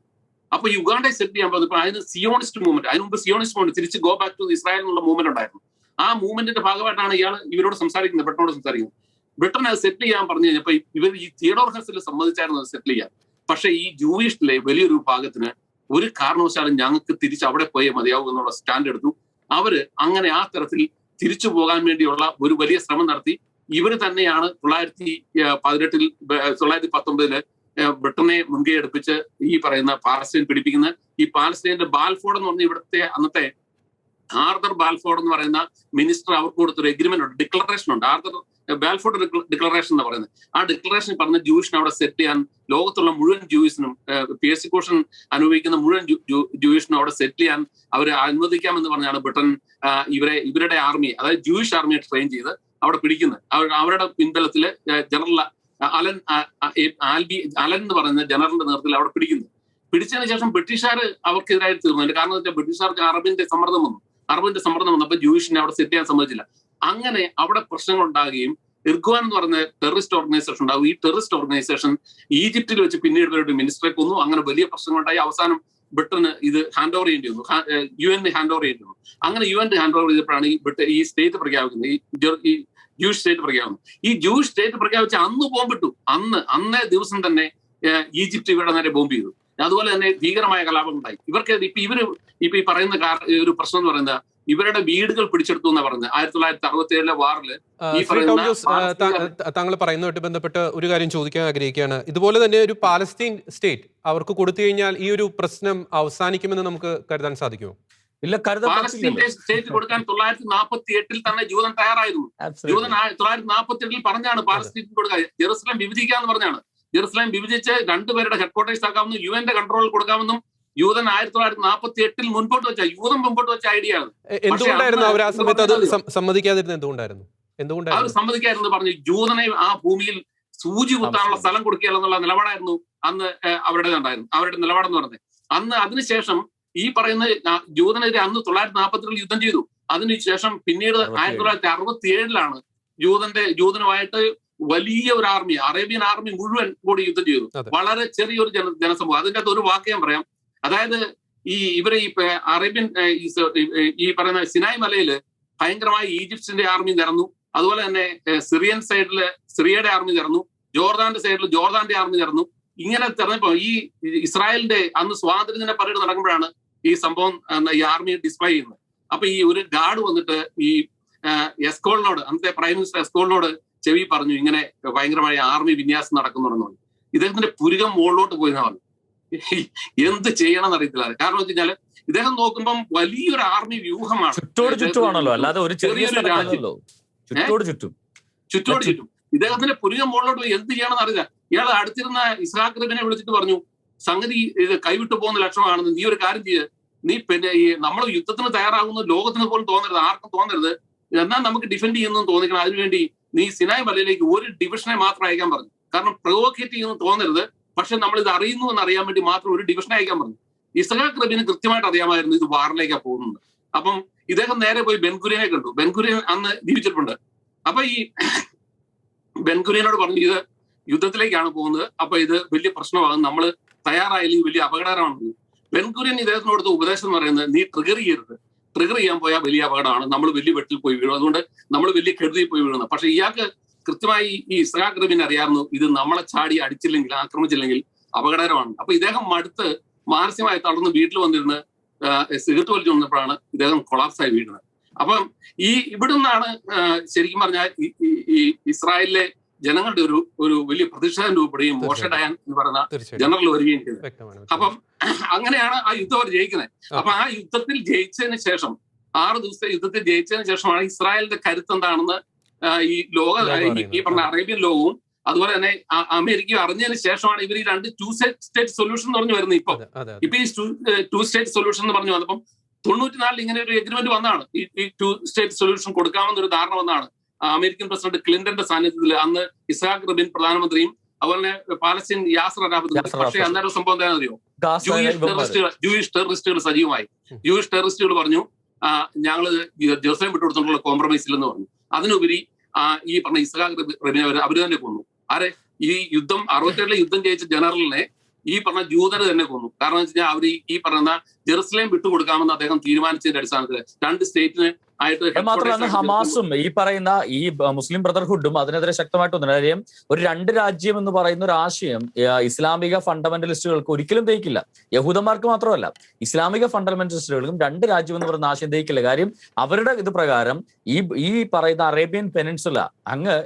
അപ്പൊ ഈ ഉഗാണ്ടയിൽ സെറ്റിൽ ചെയ്യാൻ പറഞ്ഞപ്പോൾ അതിന് സിയോണിസ്റ്റ് മൂവ്മെന്റ്, അതിന് മുമ്പ് സിയോണിസ്റ്റ് മൂവ്മെന്റ് തിരിച്ച് ഗോ ബാക്ക് ടു ഇസ്രായേൽ എന്നുള്ള മൂവ്മെന്റ് ഉണ്ടായിരുന്നു. ആ മൂവ്മെന്റിന്റെ ഭാഗമായിട്ടാണ് ഇവരോട് സംസാരിക്കുന്നത്, ബ്രിട്ടനോട് സംസാരിക്കുന്നത്. ബ്രിട്ടൻ അത് സെറ്റിൽ ചെയ്യാൻ പറഞ്ഞു കഴിഞ്ഞപ്പോൾ ഇവർ ഈ തിയഡോർ ഹെർസിൽ സമ്മതിച്ചായിരുന്നു അത് സെറ്റിൽ ചെയ്യാൻ. പക്ഷെ ഈ ജൂയിഷിലെ വലിയൊരു ഭാഗത്തിന് ഒരു കാരണവശാലും ഞങ്ങൾക്ക് തിരിച്ച് അവിടെ പോയേ മതിയാവും എന്നുള്ള സ്റ്റാൻഡ് എടുത്തു. അവര് അങ്ങനെ ആ തരത്തിൽ തിരിച്ചു പോകാൻ വേണ്ടിയുള്ള ഒരു വലിയ ശ്രമം നടത്തി. ഇവർ തന്നെയാണ് 1919 ബ്രിട്ടനെ മുൻകൈ എടുപ്പിച്ച് ഈ പറയുന്ന പാലസ്തീൻ പിടിപ്പിക്കുന്നത്. ഈ പാലസ്തീന്റെ ബാൽഫോർഡ് എന്ന് പറഞ്ഞ ഇവിടുത്തെ അന്നത്തെ ആർതർ ബാൽഫോർഡ് എന്ന് പറയുന്ന മിനിസ്റ്റർ അവർക്ക് കൊടുത്തൊരു എഗ്രിമെന്റ് ഉണ്ട്, ഡിക്ലറേഷൻ ഉണ്ട്. ആർതർ ബാൽഫോർഡ് ഡിക്ലറേഷൻ എന്ന് പറയുന്നത്. ആ ഡിക്ലറേഷൻ പറഞ്ഞ ജൂയിഷിനെ അവിടെ സെറ്റ് ചെയ്യാൻ ലോകത്തുള്ള മുഴുവൻ ജൂയിസിനും പെർസിക്യൂഷൻ അനുഭവിക്കുന്ന മുഴുവൻ ജൂയിഷിനും അവിടെ സെറ്റ് ചെയ്യാൻ അവരെ അനുവദിക്കാമെന്ന് പറഞ്ഞാണ് ബ്രിട്ടൻ ഇവരുടെ ആർമി, അതായത് ജൂയിഷ് ആർമിയെ ട്രെയിൻ ചെയ്ത് അവിടെ പിടിക്കുന്നത്. അവരുടെ പിൻബലത്തില് ജനറൽ അലൻ എന്ന് പറയുന്ന ജനറലിന്റെ നേതൃത്വത്തിൽ അവിടെ പിടിച്ചതിന് ശേഷം ബ്രിട്ടീഷുകാർ അവർക്കെതിരായി തീർന്നു. കാരണം വെച്ചാൽ ബ്രിട്ടീഷുകാർക്ക് അറബിന്റെ സമ്മർദ്ദം വന്നു. അപ്പൊ ജൂയിഷിനെ അവിടെ സെറ്റ് ചെയ്യാൻ സമ്മതിച്ചില്ല. അങ്ങനെ അവിടെ പ്രശ്നങ്ങൾ ഉണ്ടാകുകയും ഇർഗ്വാൻ എന്ന് പറഞ്ഞ ടെററിസ്റ്റ് ഓർഗനൈസേഷൻ ഉണ്ടാകും. ഈ ടെററിസ്റ്റ് ഓർഗനൈസേഷൻ ഈജിപ്തിൽ വെച്ച് പിന്നീട് ഇവരുടെ മിനിസ്റ്ററെ കൊന്നു. അങ്ങനെ വലിയ പ്രശ്നങ്ങളുണ്ടായി. അവസാനം ബ്രിട്ടന് ഇത് ഹാൻഡ് ഓവർ ചെയ്യേണ്ടി വന്നു, UN ഹാൻഡ് ഓവർ ചെയ്യേണ്ടി വന്നു. അങ്ങനെ UN ഹാൻഡ് ഓവർ ചെയ്തപ്പോഴാണ് ഈ സ്റ്റേറ്റ് പ്രഖ്യാപിക്കുന്നത്, ഈ ജൂയിഷ് സ്റ്റേറ്റ് പ്രഖ്യാപിക്കുന്നു. ഈ ജൂയിഷ് സ്റ്റേറ്റ് പ്രഖ്യാപിച്ച് അന്ന് ബോംബിട്ടു. അന്നേ ദിവസം തന്നെ ഈജിപ്ത് ഇവരുടെ നേരെ ബോംബ് ചെയ്തു. അതുപോലെ തന്നെ ഭീകരമായ കലാപം ഉണ്ടായി. ഇവർക്ക് ഇപ്പൊ ഈ പറയുന്ന ഒരു പ്രശ്നം എന്ന് പറയുന്നത് ഇവരുടെ വീടുകൾ പിടിച്ചെടുത്തു എന്നാ പറയുന്നത്. 1967 വാറില് താങ്കൾ പറയുന്നതുമായിട്ട് ബന്ധപ്പെട്ട് ഒരു കാര്യം ചോദിക്കാൻ ആഗ്രഹിക്കുകയാണ്. ഇതുപോലെ തന്നെ ഒരു പാലസ്തീൻ സ്റ്റേറ്റ് അവർക്ക് കൊടുത്തു കഴിഞ്ഞാൽ ഈ ഒരു പ്രശ്നം അവസാനിക്കുമെന്ന് നമുക്ക് കരുതാൻ സാധിക്കുമോ? ഇല്ല, പാലസ്തീന്റെ സ്റ്റേറ്റ് കൊടുക്കാൻ 1948 തന്നെ ജൂതൻ തയ്യാറായിരുന്നു. ജൂതൻ 1948 പറഞ്ഞാണ് പാലസ്തീൻ കൊടുക്കാൻ, ജെറുസലേം വിഭജിക്കാന്ന് പറഞ്ഞാണ്. ജെറുസലേം വിഭജിച്ച് രണ്ടുപേരുടെ ഹെഡ്ക്വാർട്ടേഴ്സ് ആക്കാമെന്നും UN കൺട്രോളിൽ കൊടുക്കാമെന്നും യൂതൻ 1948 മുൻപോട്ട് വെച്ച ഐഡിയ ആണ്. എന്തുകൊണ്ടായിരുന്നു അവർ ആ സമയത്ത് അത് സമ്മതിക്കാതിരുന്നത്? എന്തുകൊണ്ടായിരുന്നു അവർ സമ്മതിക്കാതിരുന്നത്? പറഞ്ഞു ജൂതനെ ആ ഭൂമിയിൽ സൂചി കുത്താനുള്ള സ്ഥലം കൊടുക്കുക എന്നുള്ള നിലപാടായിരുന്നു അന്ന് അവരുടെ നിലപാടെന്ന് പറഞ്ഞത്. അന്ന് അതിനുശേഷം ഈ പറയുന്ന ജൂതനെതിരെ അന്ന് 1942 യുദ്ധം ചെയ്തു. അതിനുശേഷം പിന്നീട് 1967 ജൂതനുമായിട്ട് വലിയ ഒരു ആർമി, അറേബ്യൻ ആർമി മുഴുവൻ കൂടി യുദ്ധം ചെയ്തു. വളരെ ചെറിയൊരു ജനസമൂഹം. അതിൻ്റെ അകത്ത് ഒരു വാക്ക് ഞാൻ പറയാം. അതായത് ഇവരെ അറേബ്യൻ ഈ പറയുന്ന സിനായ് മലയില് ഭയങ്കരമായി ഈജിപ്തിന്റെ ആർമി നിരന്നു. അതുപോലെ തന്നെ സിറിയൻ സൈഡില് സിറിയയുടെ ആർമി നിരന്നു. ജോർദാന്റെ സൈഡിൽ ജോർദാന്റെ ആർമി നിരന്നു. ഇങ്ങനെ തെരഞ്ഞപ്പോ ഈ ഇസ്രായേലിന്റെ അന്ന് സ്വാതന്ത്ര്യദിന പരേഡ് നടക്കുമ്പോഴാണ് ഈ സംഭവം ഈ ആർമി ഡിസ്പ്ലേ ചെയ്യുന്നത്. അപ്പൊ ഈ ഒരു ഗാർഡ് വന്നിട്ട് ഈ എസ്കോളിനോട്, അന്നത്തെ പ്രൈം മിനിസ്റ്റർ എസ്കോളിനോട് ചെവി പറഞ്ഞു, ഇങ്ങനെ ഭയങ്കരമായ ആർമി വിന്യാസം നടക്കുന്നുണ്ടെന്ന് പറഞ്ഞു. ഇദ്ദേഹത്തിന്റെ പുരുകം മുകളിലോട്ട് പോയിന്നാ പറഞ്ഞു. എന്ത് ചെയ്യണമെന്ന് അറിയത്തില്ല. കാരണം വെച്ച് കഴിഞ്ഞാല് ഇദ്ദേഹം നോക്കുമ്പം വലിയൊരു ആർമി വ്യൂഹമാണ്, ചുറ്റോട് ചുറ്റും. ഇദ്ദേഹത്തിന്റെ പുരുകം മുകളിലോട്ട് പോയി എന്ത് ചെയ്യണമെന്ന് അറിയില്ല. ഇയാൾ അടുത്തിരുന്ന ഇസ്ഹാഖ് റബിനെ വിളിച്ചിട്ട് പറഞ്ഞു, സംഗതി ഇത് കൈവിട്ടു പോകുന്ന ലക്ഷണമാണെന്ന്. നീ ഒരു കാര്യം ചെയ്ത്, നീ പിന്നെ ഈ നമ്മൾ യുദ്ധത്തിന് തയ്യാറാകുന്ന ലോകത്തിന് പോലും തോന്നരുത്, ആർക്കും തോന്നരുത്, എന്നാൽ നമുക്ക് ഡിഫെൻഡ് ചെയ്യുന്നു തോന്നിക്കണം. അതിനുവേണ്ടി നീ സിനായ് മലയിലേക്ക് ഒരു ഡിവിഷനെ മാത്രം അയക്കാൻ പറഞ്ഞു. കാരണം പ്രൊവോക്കേറ്റ് ചെയ്യുന്നു തോന്നരുത്, പക്ഷെ നമ്മൾ ഇത് അറിയുന്നു എന്ന് അറിയാൻ വേണ്ടി മാത്രം ഒരു ഡിവിഷനെ അയക്കാൻ പറഞ്ഞു. ഇസ്ഹാഖ് റബിന് കൃത്യമായിട്ട് അറിയാമായിരുന്നു ഇത് വാറിലേക്കാണ് പോകുന്നത്. അപ്പം ഇദ്ദേഹം നേരെ പോയി ബെൻഗുരിയനെ കണ്ടു. ബെൻഗുരിയൻ അന്ന് ജീവിച്ചിട്ടുണ്ട്. അപ്പൊ ഈ ബെൻഗുരിയനോട് പറഞ്ഞു, ഇത് യുദ്ധത്തിലേക്കാണ് പോകുന്നത്, അപ്പൊ ഇത് വലിയ പ്രശ്നമാകും, നമ്മൾ തയ്യാറായില്ലെങ്കിൽ വലിയ അപകടകരമാണ്. ബെൻഗുരിയൻ ഇദ്ദേഹത്തിന് കൊടുത്ത ഉപദേശം എന്ന് പറയുന്നത്, നീ ട്രിഗർ ചെയ്യരുത്, ട്രിഗർ ചെയ്യാൻ പോയാൽ വലിയ അപകടമാണ്, നമ്മൾ വലിയ വെട്ടിൽ പോയി വീഴും, അതുകൊണ്ട് നമ്മൾ വലിയ കെടുതിയിൽ പോയി വീഴുന്നത്. പക്ഷെ ഇയാൾക്ക് കൃത്യമായി ഈ ഇസ്ഹാഖ് റബിന് അറിയാമായിരുന്നു ഇത് നമ്മളെ ചാടി അടിച്ചില്ലെങ്കിൽ, ആക്രമിച്ചില്ലെങ്കിൽ അപകടകരമാണ്. അപ്പൊ ഇദ്ദേഹം മടുത്ത് മാനസികമായി തളർന്ന് വീട്ടിൽ വന്നിരുന്ന് സിഗരറ്റ് വലിച്ചു വന്നപ്പോഴാണ് ഇദ്ദേഹം കൊളാപ്സായി വീഴുന്നത്. അപ്പം ഇവിടെ നിന്നാണ് ശരിക്കും പറഞ്ഞാൽ ഈ ഇസ്രായേലിലെ ജനങ്ങളുടെ ഒരു വലിയ പ്രതിഷേധം രൂപപ്പെടുകയും മോശ ഡയാൻ എന്ന് പറയുന്ന ജനറൽ വരികയും ചെയ്തത്. അപ്പം അങ്ങനെയാണ് ആ യുദ്ധം അവർ ജയിക്കുന്നത്. അപ്പൊ ആ യുദ്ധത്തിൽ ജയിച്ചതിന് ശേഷം 6 ദിവസത്തെ യുദ്ധത്തിൽ ജയിച്ചതിന് ശേഷമാണ് ഇസ്രായേലിന്റെ കരുത്ത് എന്താണെന്ന് ഈ ഈ പറഞ്ഞ അറേബ്യൻ ലോകവും അതുപോലെ തന്നെ അമേരിക്കയും അറിഞ്ഞതിന് ശേഷമാണ് ഇവർ ഈ 2 സ്റ്റേറ്റ് സൊല്യൂഷൻ എന്ന് പറഞ്ഞു വരുന്നത്. ഇപ്പൊ ഈ 2 സ്റ്റേറ്റ് സൊല്യൂഷൻ എന്ന് പറഞ്ഞു വന്നപ്പം 94 ഇങ്ങനെ ഒരു എഗ്രിമെന്റ് വന്നാണ്. ഈ 2 സ്റ്റേറ്റ് സൊല്യൂഷൻ കൊടുക്കാമെന്നൊരു ധാരണ വന്നാണ്. അമേരിക്കൻ പ്രസിഡന്റ് ക്ലിന്റന്റെ സാന്നിധ്യത്തിൽ അന്ന് ഇസ്ഹാഖ് റബിൻ പ്രധാനമന്ത്രിയും അതുപോലെ തന്നെ പാലസ്തീൻ യാസർ അറാഫത്തും. പക്ഷേ അന്നേരം സംഭവം എന്താണെന്ന് അറിയോ? ജൂയിഷ് ടെററിസ്റ്റുകൾ സജീവമായി. ജൂയിഷ് ടെററിസ്റ്റുകൾ പറഞ്ഞു, ഞങ്ങള് ജെറുസലേം വിട്ടുകൊടുത്തോണ്ടുള്ള കോംപ്രമൈസ് ഇല്ലെന്ന് പറഞ്ഞു. അതിനുപരി ഈ പറഞ്ഞ ഇസ്ഹാഖ് റബീൻ അവര് തന്നെ കൊന്നു. ഈ യുദ്ധം 67 യുദ്ധം ജയിച്ച ജനറലിനെ ഈ പറഞ്ഞ ജൂതന് തന്നെ കൊന്നു. കാരണം എന്ന് വെച്ച് കഴിഞ്ഞാൽ അവർ ഈ പറയുന്ന ജെറുസലേം വിട്ടുകൊടുക്കാമെന്ന് അദ്ദേഹം തീരുമാനിച്ചതിന്റെ അടിസ്ഥാനത്തിൽ 2 സ്റ്റേറ്റിന് ആയിട്ട് മാത്രമല്ല ഹമാസും ഈ പറയുന്ന ഈ മുസ്ലിം ബ്രദർഹുഡും അതിനെതിരെ ശക്തമായിട്ട് വന്നു. കാര്യം ഒരു 2 രാജ്യം എന്ന് പറയുന്ന ഒരു ആശയം ഇസ്ലാമിക ഫണ്ടമെന്റലിസ്റ്റുകൾക്ക് ഒരിക്കലും ദഹിക്കില്ല. യഹൂദന്മാർക്ക് മാത്രമല്ല, ഇസ്ലാമിക ഫണ്ടമെന്റലിസ്റ്റുകൾക്കും 2 രാജ്യം എന്ന് പറയുന്ന ആശയം ദഹിക്കില്ല. കാര്യം അവരുടെ ഇത് പ്രകാരം ഈ പറയുന്ന അറേബ്യൻ പെനിൻസുല അങ്ങ്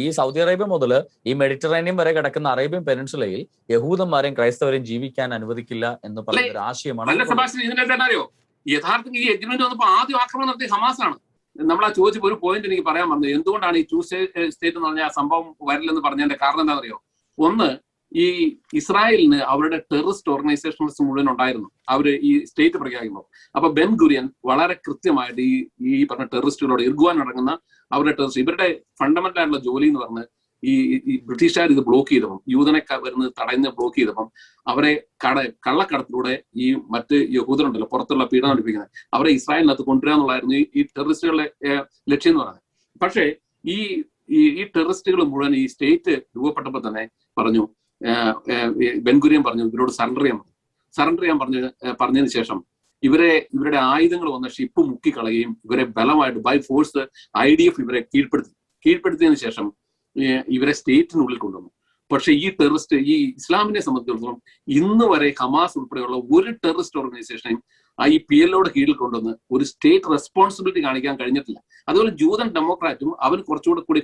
ഈ സൗദി അറേബ്യ മുതൽ ഈ മെഡിറ്ററേനിയൻ വരെ കിടക്കുന്ന അറേബ്യൻ പെനിൻസുലയിൽ യഹൂദന്മാരെയും ക്രൈസ്തവരെയും ജീവിക്കാൻ അനുവദിക്കില്ല എന്ന് പറയുന്ന ഒരു ആശയമാണ്. യഥാർത്ഥത്തിൽ ഈ എഗ്രിമെന്റ് വന്നപ്പോൾ ആദ്യം ആക്രമണം നടത്തിയ ഹമാസാണ്. നമ്മളാ ചോദിച്ചപ്പോൾ ഒരു പോയിന്റ് എനിക്ക് പറയാൻ വന്നത്, എന്തുകൊണ്ടാണ് ഈ 2 സ്റ്റേറ്റ് എന്ന് പറഞ്ഞ സംഭവം വരില്ലെന്ന് പറഞ്ഞതിന്റെ കാരണം എന്താണെന്നറിയോ? ഒന്ന്, ഈ ഇസ്രായേലിന് അവരുടെ ടെററിസ്റ്റ് ഓർഗനൈസേഷൻസ് മുഴുവൻ ഉണ്ടായിരുന്നു അവര് ഈ സ്റ്റേറ്റ് പ്രഖ്യാപിക്കുമ്പോൾ. അപ്പൊ ബെൻ ഗുരിയൻ വളരെ കൃത്യമായിട്ട് ഈ പറഞ്ഞ ടെററിസ്റ്റുകളോട് ഇർഗുവാൻ അടങ്ങുന്ന അവരുടെ ടെററിസ്റ്റ് ഇവരുടെ ഫണ്ടമെന്റൽ ആയിട്ടുള്ള ജോലി എന്ന് പറഞ്ഞ് ഈ ബ്രിട്ടീഷുകാർ ഇത് ബ്ലോക്ക് ചെയ്തപ്പം, യൂതനെ വരുന്നത് തടയുന്ന ബ്ലോക്ക് ചെയ്തപ്പം അവരെ കള്ളക്കടത്തിലൂടെ ഈ മറ്റ് യഹൂദരുണ്ടല്ലോ പുറത്തുള്ള പീഡനം പഠിപ്പിക്കുന്നത് അവരെ ഇസ്രായേലിനകത്ത് കൊണ്ടുവരിക എന്നുള്ളതായിരുന്നു ഈ ടെററിസ്റ്റുകളുടെ ലക്ഷ്യം എന്ന് പറയുന്നത്. പക്ഷേ ഈ ടെററിസ്റ്റുകൾ മുഴുവൻ ഈ സ്റ്റേറ്റ് രൂപപ്പെട്ടപ്പോൾ തന്നെ പറഞ്ഞു, ബെൻഗുരിയൻ പറഞ്ഞു ഇവരോട് സറണ്ടർ ചെയ്യാൻ പറഞ്ഞതിന് ശേഷം ഇവരുടെ ആയുധങ്ങൾ വന്ന ഷിപ്പ് മുക്കിക്കളയുകയും ഇവരെ ബലമായിട്ട് ബൈ ഫോഴ്സ് IDF ഇവരെ കീഴ്പ്പെടുത്തിയതിനു ശേഷം ഇവരെ സ്റ്റേറ്റിനുള്ളിൽ കൊണ്ടുവന്നു. പക്ഷെ ഈ ടെററിസ്റ്റ് ഈ ഇസ്ലാമിനെ സംബന്ധിച്ചിടത്തോളം ഇന്ന് വരെ ഹമാസ് ഉൾപ്പെടെയുള്ള ഒരു ടെററിസ്റ്റ് ഓർഗനൈസേഷനെയും ഈ PLO കീഴിൽ കൊണ്ടുവന്ന് ഒരു സ്റ്റേറ്റ് റെസ്പോൺസിബിലിറ്റി കാണിക്കാൻ കഴിഞ്ഞിട്ടില്ല. അതുപോലെ ജൂതൻ ഡെമോക്രാറ്റും അവൻ കുറച്ചുകൂടി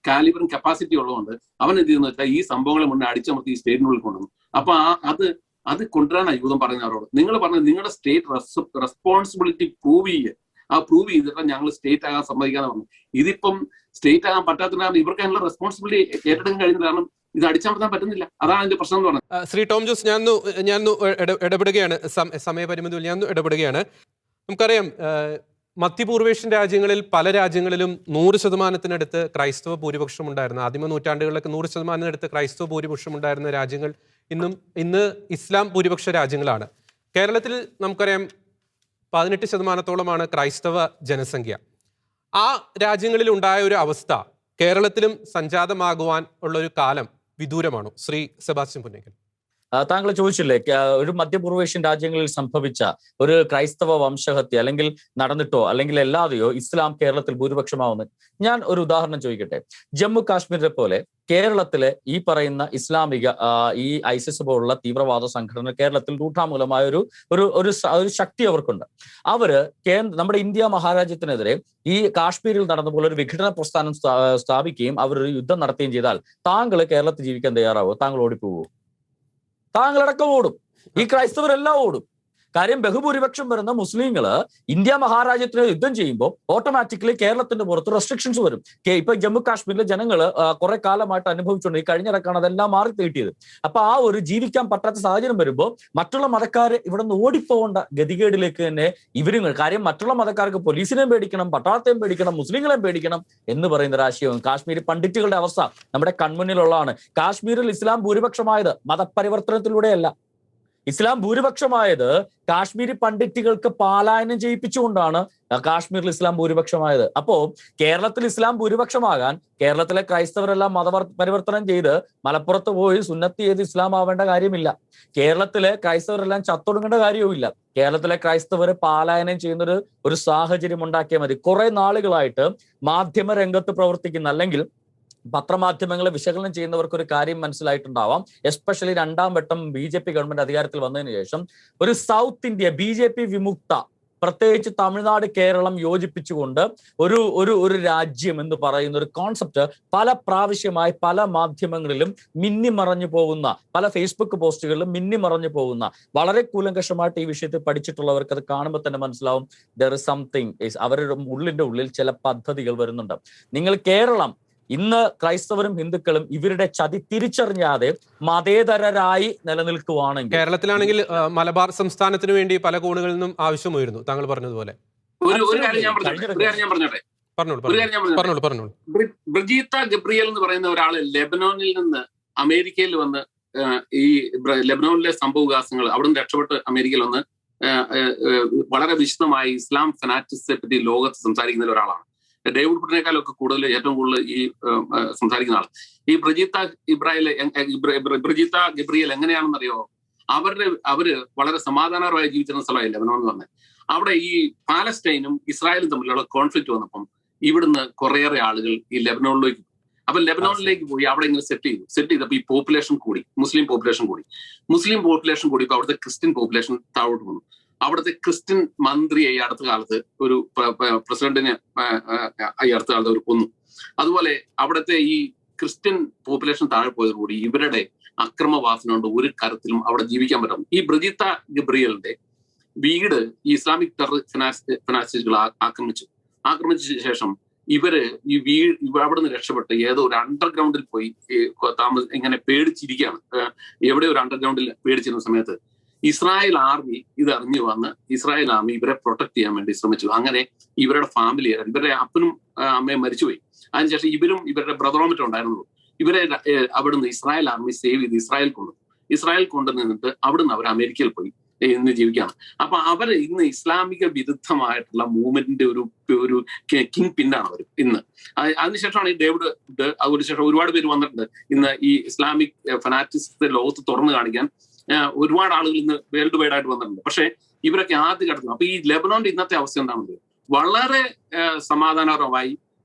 കാലിബറും കപ്പാസിറ്റി ഉള്ളതുകൊണ്ട് അവൻ എന്ത് ചെയ്യുന്ന വെച്ചാൽ ഈ സംഭവങ്ങളെ മുന്നേ അടിച്ചമർത്തി ഈ സ്റ്റേറ്റിനുള്ളിൽ കൊണ്ടുവന്നു. അപ്പൊ അത് കൊണ്ടുവരാനാണ് യൂതൻ പറയുന്നത് അവരോട്. നിങ്ങൾ പറഞ്ഞത് നിങ്ങളുടെ സ്റ്റേറ്റ് റെസ്പോൺസിബിലിറ്റി പ്രൂവ് ചെയ്തിട്ട് ഞങ്ങൾ സ്റ്റേറ്റ് ആകാൻ സമ്മതിക്കാതെ പറഞ്ഞു. ഇതിപ്പം സ്റ്റേറ്റ് ആകാൻ പറ്റാത്തതിന് കാരണം ഇവർക്ക് അതിനുള്ള റെസ്പോൺസിബിലിറ്റി ഏറ്റെടുക്കാൻ കഴിയുന്ന കാരണം ഇത് അടിച്ചമർത്താൻ പറ്റുന്നില്ല. അതാണ് അതിന്റെ പ്രശ്നം എന്ന് പറഞ്ഞത്. ശ്രീ ടോം ജോസ്, ഞാൻ ഇടപെടുകയാണ്, സമയപരിമിതിയിൽ ഞാൻ ഇടപെടുകയാണ്. നമുക്കറിയാം മധ്യപൂർവേഷ്യൻ രാജ്യങ്ങളിൽ പല രാജ്യങ്ങളിലും 100% ക്രൈസ്തവ ഭൂരിപക്ഷം ഉണ്ടായിരുന്നു. ആദിമ നൂറ്റാണ്ടുകളിലൊക്കെ 100% ക്രൈസ്തവ ഭൂരിപക്ഷം ഉണ്ടായിരുന്ന രാജ്യങ്ങൾ ഇന്ന് ഇസ്ലാം ഭൂരിപക്ഷ രാജ്യങ്ങളാണ്. കേരളത്തിൽ നമുക്കറിയാം 18% ക്രൈസ്തവ ജനസംഖ്യ. ആ രാജ്യങ്ങളിൽ ഉണ്ടായ ഒരു അവസ്ഥ കേരളത്തിലും സംജാതമാകുവാൻ ഉള്ള ഒരു കാലം വിദൂരമാണോ? ശ്രീ സെബാസ്റ്റ്യൻ പുന്നേക്കൽ, താങ്കൾ ചോദിച്ചില്ലേ ഒരു മധ്യപൂർവേഷ്യൻ രാജ്യങ്ങളിൽ സംഭവിച്ച ഒരു ക്രൈസ്തവ വംശഹത്യ അല്ലെങ്കിൽ നടന്നിട്ടോ അല്ലെങ്കിൽ അല്ലാതെയോ ഇസ്ലാം കേരളത്തിൽ ഭൂരിപക്ഷമാവുന്നത്. ഞാൻ ഒരു ഉദാഹരണം ചോദിക്കട്ടെ. ജമ്മു കാശ്മീരിനെ പോലെ കേരളത്തിലെ ഈ പറയുന്ന ഇസ്ലാമിക ഈ ഐസിസ് പോലുള്ള തീവ്രവാദ സംഘടന കേരളത്തിൽ രൂഢാമൂലമായ ഒരു ശക്തി അവർക്കുണ്ട്. അവര് നമ്മുടെ ഇന്ത്യ മഹാരാജ്യത്തിനെതിരെ ഈ കാശ്മീരിൽ നടന്ന പോലെ ഒരു വിഘടന പ്രസ്ഥാനം സ്ഥാപിക്കുകയും അവരൊരു യുദ്ധം നടത്തുകയും ചെയ്താൽ താങ്കൾ കേരളത്തിൽ ജീവിക്കാൻ തയ്യാറാവോ? താങ്കൾ ഓടിപ്പോവോ? താങ്കളടക്കം ഓടും. ഈ ക്രൈസ്തവരെല്ലാം ഓടും. കാര്യം ബഹുഭൂരിപക്ഷം വരുന്ന മുസ്ലിങ്ങള് ഇന്ത്യ മഹാരാജ്യത്തിന് യുദ്ധം ചെയ്യുമ്പോൾ ഓട്ടോമാറ്റിക്കലി കേരളത്തിന്റെ പുറത്ത് റെസ്ട്രിക്ഷൻസ് വരും. ഇപ്പൊ ജമ്മു കാശ്മീരിലെ ജനങ്ങള് കുറെ കാലമായിട്ട് അനുഭവിച്ചുകൊണ്ട് ഈ കഴിഞ്ഞിടക്കാണ് അതെല്ലാം മാറി തീട്ടിയത്. അപ്പൊ ആ ഒരു ജീവിക്കാൻ പറ്റാത്ത സാഹചര്യം വരുമ്പോൾ മറ്റുള്ള മതക്കാരെ ഇവിടെ നിന്ന് ഓടിപ്പോകേണ്ട ഗതികേടിലേക്ക് തന്നെ ഇവരും. കാര്യം മറ്റുള്ള മതക്കാർക്ക് പോലീസിനെയും പേടിക്കണം, പട്ടാളത്തെയും പേടിക്കണം, മുസ്ലിങ്ങളെയും പേടിക്കണം എന്ന് പറയുന്ന ഒരു ആശയവും കാശ്മീരി പണ്ഡിറ്റുകളുടെ അവസ്ഥ നമ്മുടെ കൺമുന്നിലുള്ളതാണ്. കാശ്മീരിൽ ഇസ്ലാം ഭൂരിപക്ഷമായത് മതപരിവർത്തനത്തിലൂടെയല്ല. ഇസ്ലാം ഭൂരിപക്ഷമായത് കാശ്മീരി പണ്ഡിറ്റുകൾക്ക് പാലായനം ചെയ്യിപ്പിച്ചുകൊണ്ടാണ് കാശ്മീരിൽ ഇസ്ലാം ഭൂരിപക്ഷമായത്. അപ്പോ കേരളത്തിൽ ഇസ്ലാം ഭൂരിപക്ഷമാകാൻ കേരളത്തിലെ ക്രൈസ്തവരെല്ലാം പരിവർത്തനം ചെയ്ത് മലപ്പുറത്ത് പോയി സുന്നത്ത് ചെയ്ത് ഇസ്ലാം ആവേണ്ട കാര്യമില്ല. കേരളത്തിലെ ക്രൈസ്തവരെല്ലാം ചത്തൊടുങ്ങേണ്ട കാര്യവുമില്ല. കേരളത്തിലെ ക്രൈസ്തവര് പാലായനം ചെയ്യുന്നൊരു സാഹചര്യം ഉണ്ടാക്കിയാൽ മതി. കുറെ നാളുകളായിട്ട് മാധ്യമ രംഗത്ത് പ്രവർത്തിക്കുന്ന അല്ലെങ്കിൽ പത്രമാധ്യമങ്ങളെ വിശകലനം ചെയ്യുന്നവർക്ക് ഒരു കാര്യം മനസ്സിലായിട്ടുണ്ടാവാം. എസ്പെഷ്യലി 2ാം വട്ടം BJP ഗവൺമെന്റ് അധികാരത്തിൽ വന്നതിന് ശേഷം ഒരു സൗത്ത് ഇന്ത്യ BJP വിമുക്ത, പ്രത്യേകിച്ച് തമിഴ്നാട് കേരളം യോജിപ്പിച്ചുകൊണ്ട് ഒരു രാജ്യം എന്ന് പറയുന്ന ഒരു കോൺസെപ്റ്റ് പല പ്രാവശ്യമായി പല മാധ്യമങ്ങളിലും മിന്നിമറഞ്ഞു പോകുന്ന, പല ഫേസ്ബുക്ക് പോസ്റ്റുകളിലും മിന്നിമറഞ്ഞു പോകുന്ന, വളരെ കൂലങ്കഷമായിട്ട് ഈ വിഷയത്തിൽ പഠിച്ചിട്ടുള്ളവർക്ക് അത് കാണുമ്പോൾ തന്നെ മനസ്സിലാവും ദർ ഇസ് സംതിങ്. അവരുടെ ഉള്ളിൽ ചില പദ്ധതികൾ വരുന്നുണ്ട്. നിങ്ങൾ കേരളം ഇന്ന് ക്രൈസ്തവരും ഹിന്ദുക്കളും ഇവരുടെ ചതി തിരിച്ചറിഞ്ഞാതെ മതേതരരായി നിലനിൽക്കുവാണെങ്കിൽ, കേരളത്തിലാണെങ്കിൽ മലബാർ സംസ്ഥാനത്തിന് വേണ്ടി പല കോണുകളിൽ നിന്നും ആവശ്യമായിരുന്നു താങ്കൾ പറഞ്ഞതുപോലെ. ബ്രിജീത്ത ഗബ്രിയൽ എന്ന് പറയുന്ന ഒരാള് ലെബനോനിൽ നിന്ന് അമേരിക്കയിൽ വന്ന് ഈ ലെബനോനിലെ സംഭവവികാസങ്ങൾ അവിടെ നിന്ന് രക്ഷപ്പെട്ട് അമേരിക്കയിൽ വന്ന് വളരെ വിശദമായി ഇസ്ലാം ഫനാറ്റിസത്തെ പറ്റി ലോകത്ത് സംസാരിക്കുന്ന ഒരാളാണ്. ഡേവിഡ് ബ്രിനേക്കാളൊക്കെ ഏറ്റവും കൂടുതൽ ഈ സംസാരിക്കുന്ന ആൾ. ഈ ബ്രിജിത്ത ഗബ്രിയൽ എങ്ങനെയാണെന്നറിയോ? അവര് വളരെ സമാധാനപരമായി ജീവിച്ചിരുന്ന സ്ഥലമല്ല ലെബനോൺ എന്ന് പറഞ്ഞത്. അവിടെ ഈ പാലസ്റ്റൈനും ഇസ്രായേലും തമ്മിലുള്ള കോൺഫ്ലിക്റ്റ് വന്നപ്പം ഇവിടുന്ന് കുറേയേറെ ആളുകൾ ഈ ലെബനോണിലേക്ക്, അപ്പൊ ലെബനോണിലേക്ക് പോയി അവിടെ ഇങ്ങനെ സെറ്റ് ചെയ്തപ്പോൾ ഈ പോപ്പുലേഷൻ കൂടി, മുസ്ലിം പോപ്പുലേഷൻ കൂടി ഇപ്പൊ അവിടുത്തെ ക്രിസ്ത്യൻ പോപ്പുലേഷൻ താഴോട്ട് വന്നു. അവിടുത്തെ ക്രിസ്ത്യൻ മന്ത്രിയെ അടുത്ത കാലത്ത് ഒരു പ്രസിഡന്റിനെ അടുത്ത കാലത്ത് അവർ കൊന്നു. അതുപോലെ അവിടുത്തെ ഈ ക്രിസ്ത്യൻ പോപ്പുലേഷൻ താഴെ പോയതോടുകൂടി ഇവരുടെ അക്രമവാസന കൊണ്ട് ഒരു കാര്യത്തിലും അവിടെ ജീവിക്കാൻ പറ്റും. ഈ ബ്രിജിത്ത ഗബ്രിയലിന്റെ വീട് ഈ ഇസ്ലാമിക് ടെറർ ഫിനാൻസിസ്റ്റുകൾ ആക്രമിച്ച ശേഷം ഇവര് അവിടെ നിന്ന് രക്ഷപ്പെട്ട് ഏതോ ഒരു അണ്ടർഗ്രൗണ്ടിൽ പോയി ഇങ്ങനെ പേടിച്ചിരിക്കുകയാണ്. എവിടെ ഒരു അണ്ടർഗ്രൗണ്ടിൽ പേടിച്ചിരുന്ന സമയത്ത് ഇസ്രായേൽ ആർമി ഇത് അറിഞ്ഞു വന്ന് ഇസ്രായേൽ ആർമി ഇവരെ പ്രൊട്ടക്ട് ചെയ്യാൻ വേണ്ടി ശ്രമിച്ചു. അങ്ങനെ ഇവരുടെ ഫാമിലി, ഇവരുടെ അപ്പനും അമ്മയും മരിച്ചുപോയി. അതിനുശേഷം ഇവരുടെ ബ്രദറോമറ്റും ഉണ്ടായിരുന്നുള്ളൂ. ഇവരെ അവിടുന്ന് ഇസ്രായേൽ ആർമി സേവ് ചെയ്ത് ഇസ്രായേൽ കൊണ്ടുവന്നിട്ട് അവിടുന്ന് അവർ അമേരിക്കയിൽ പോയി ഇന്ന് ജീവിക്കുകയാണ്. അപ്പൊ അവർ ഇന്ന് ഇസ്ലാമിക വിരുദ്ധമായിട്ടുള്ള മൂവ്മെന്റിന്റെ ഒരു കിങ് പിന്നാണ് അവർ ഇന്ന്. അതിനുശേഷമാണ് ഈ ഡേവിഡ്, അതിനുശേഷം ഒരുപാട് പേര് വന്നിട്ടുണ്ട് ഇന്ന് ഈ ഇസ്ലാമിക് ഫനാറ്റിസത്തെ ലോകത്ത് തുറന്നു കാണിക്കാൻ. ഒരുപാട് ആളുകൾ ഇന്ന് വേൾഡ് വൈഡ് ആയിട്ട് വന്നിട്ടുണ്ട്. പക്ഷെ ഇവരൊക്കെ ആദ്യ ഘട്ടത്തിൽ, അപ്പൊ ഈ ലെബനോണിന്റെ ഇന്നത്തെ അവസ്ഥ എന്താണെന്ന്, വളരെ സമാധാനപരമായി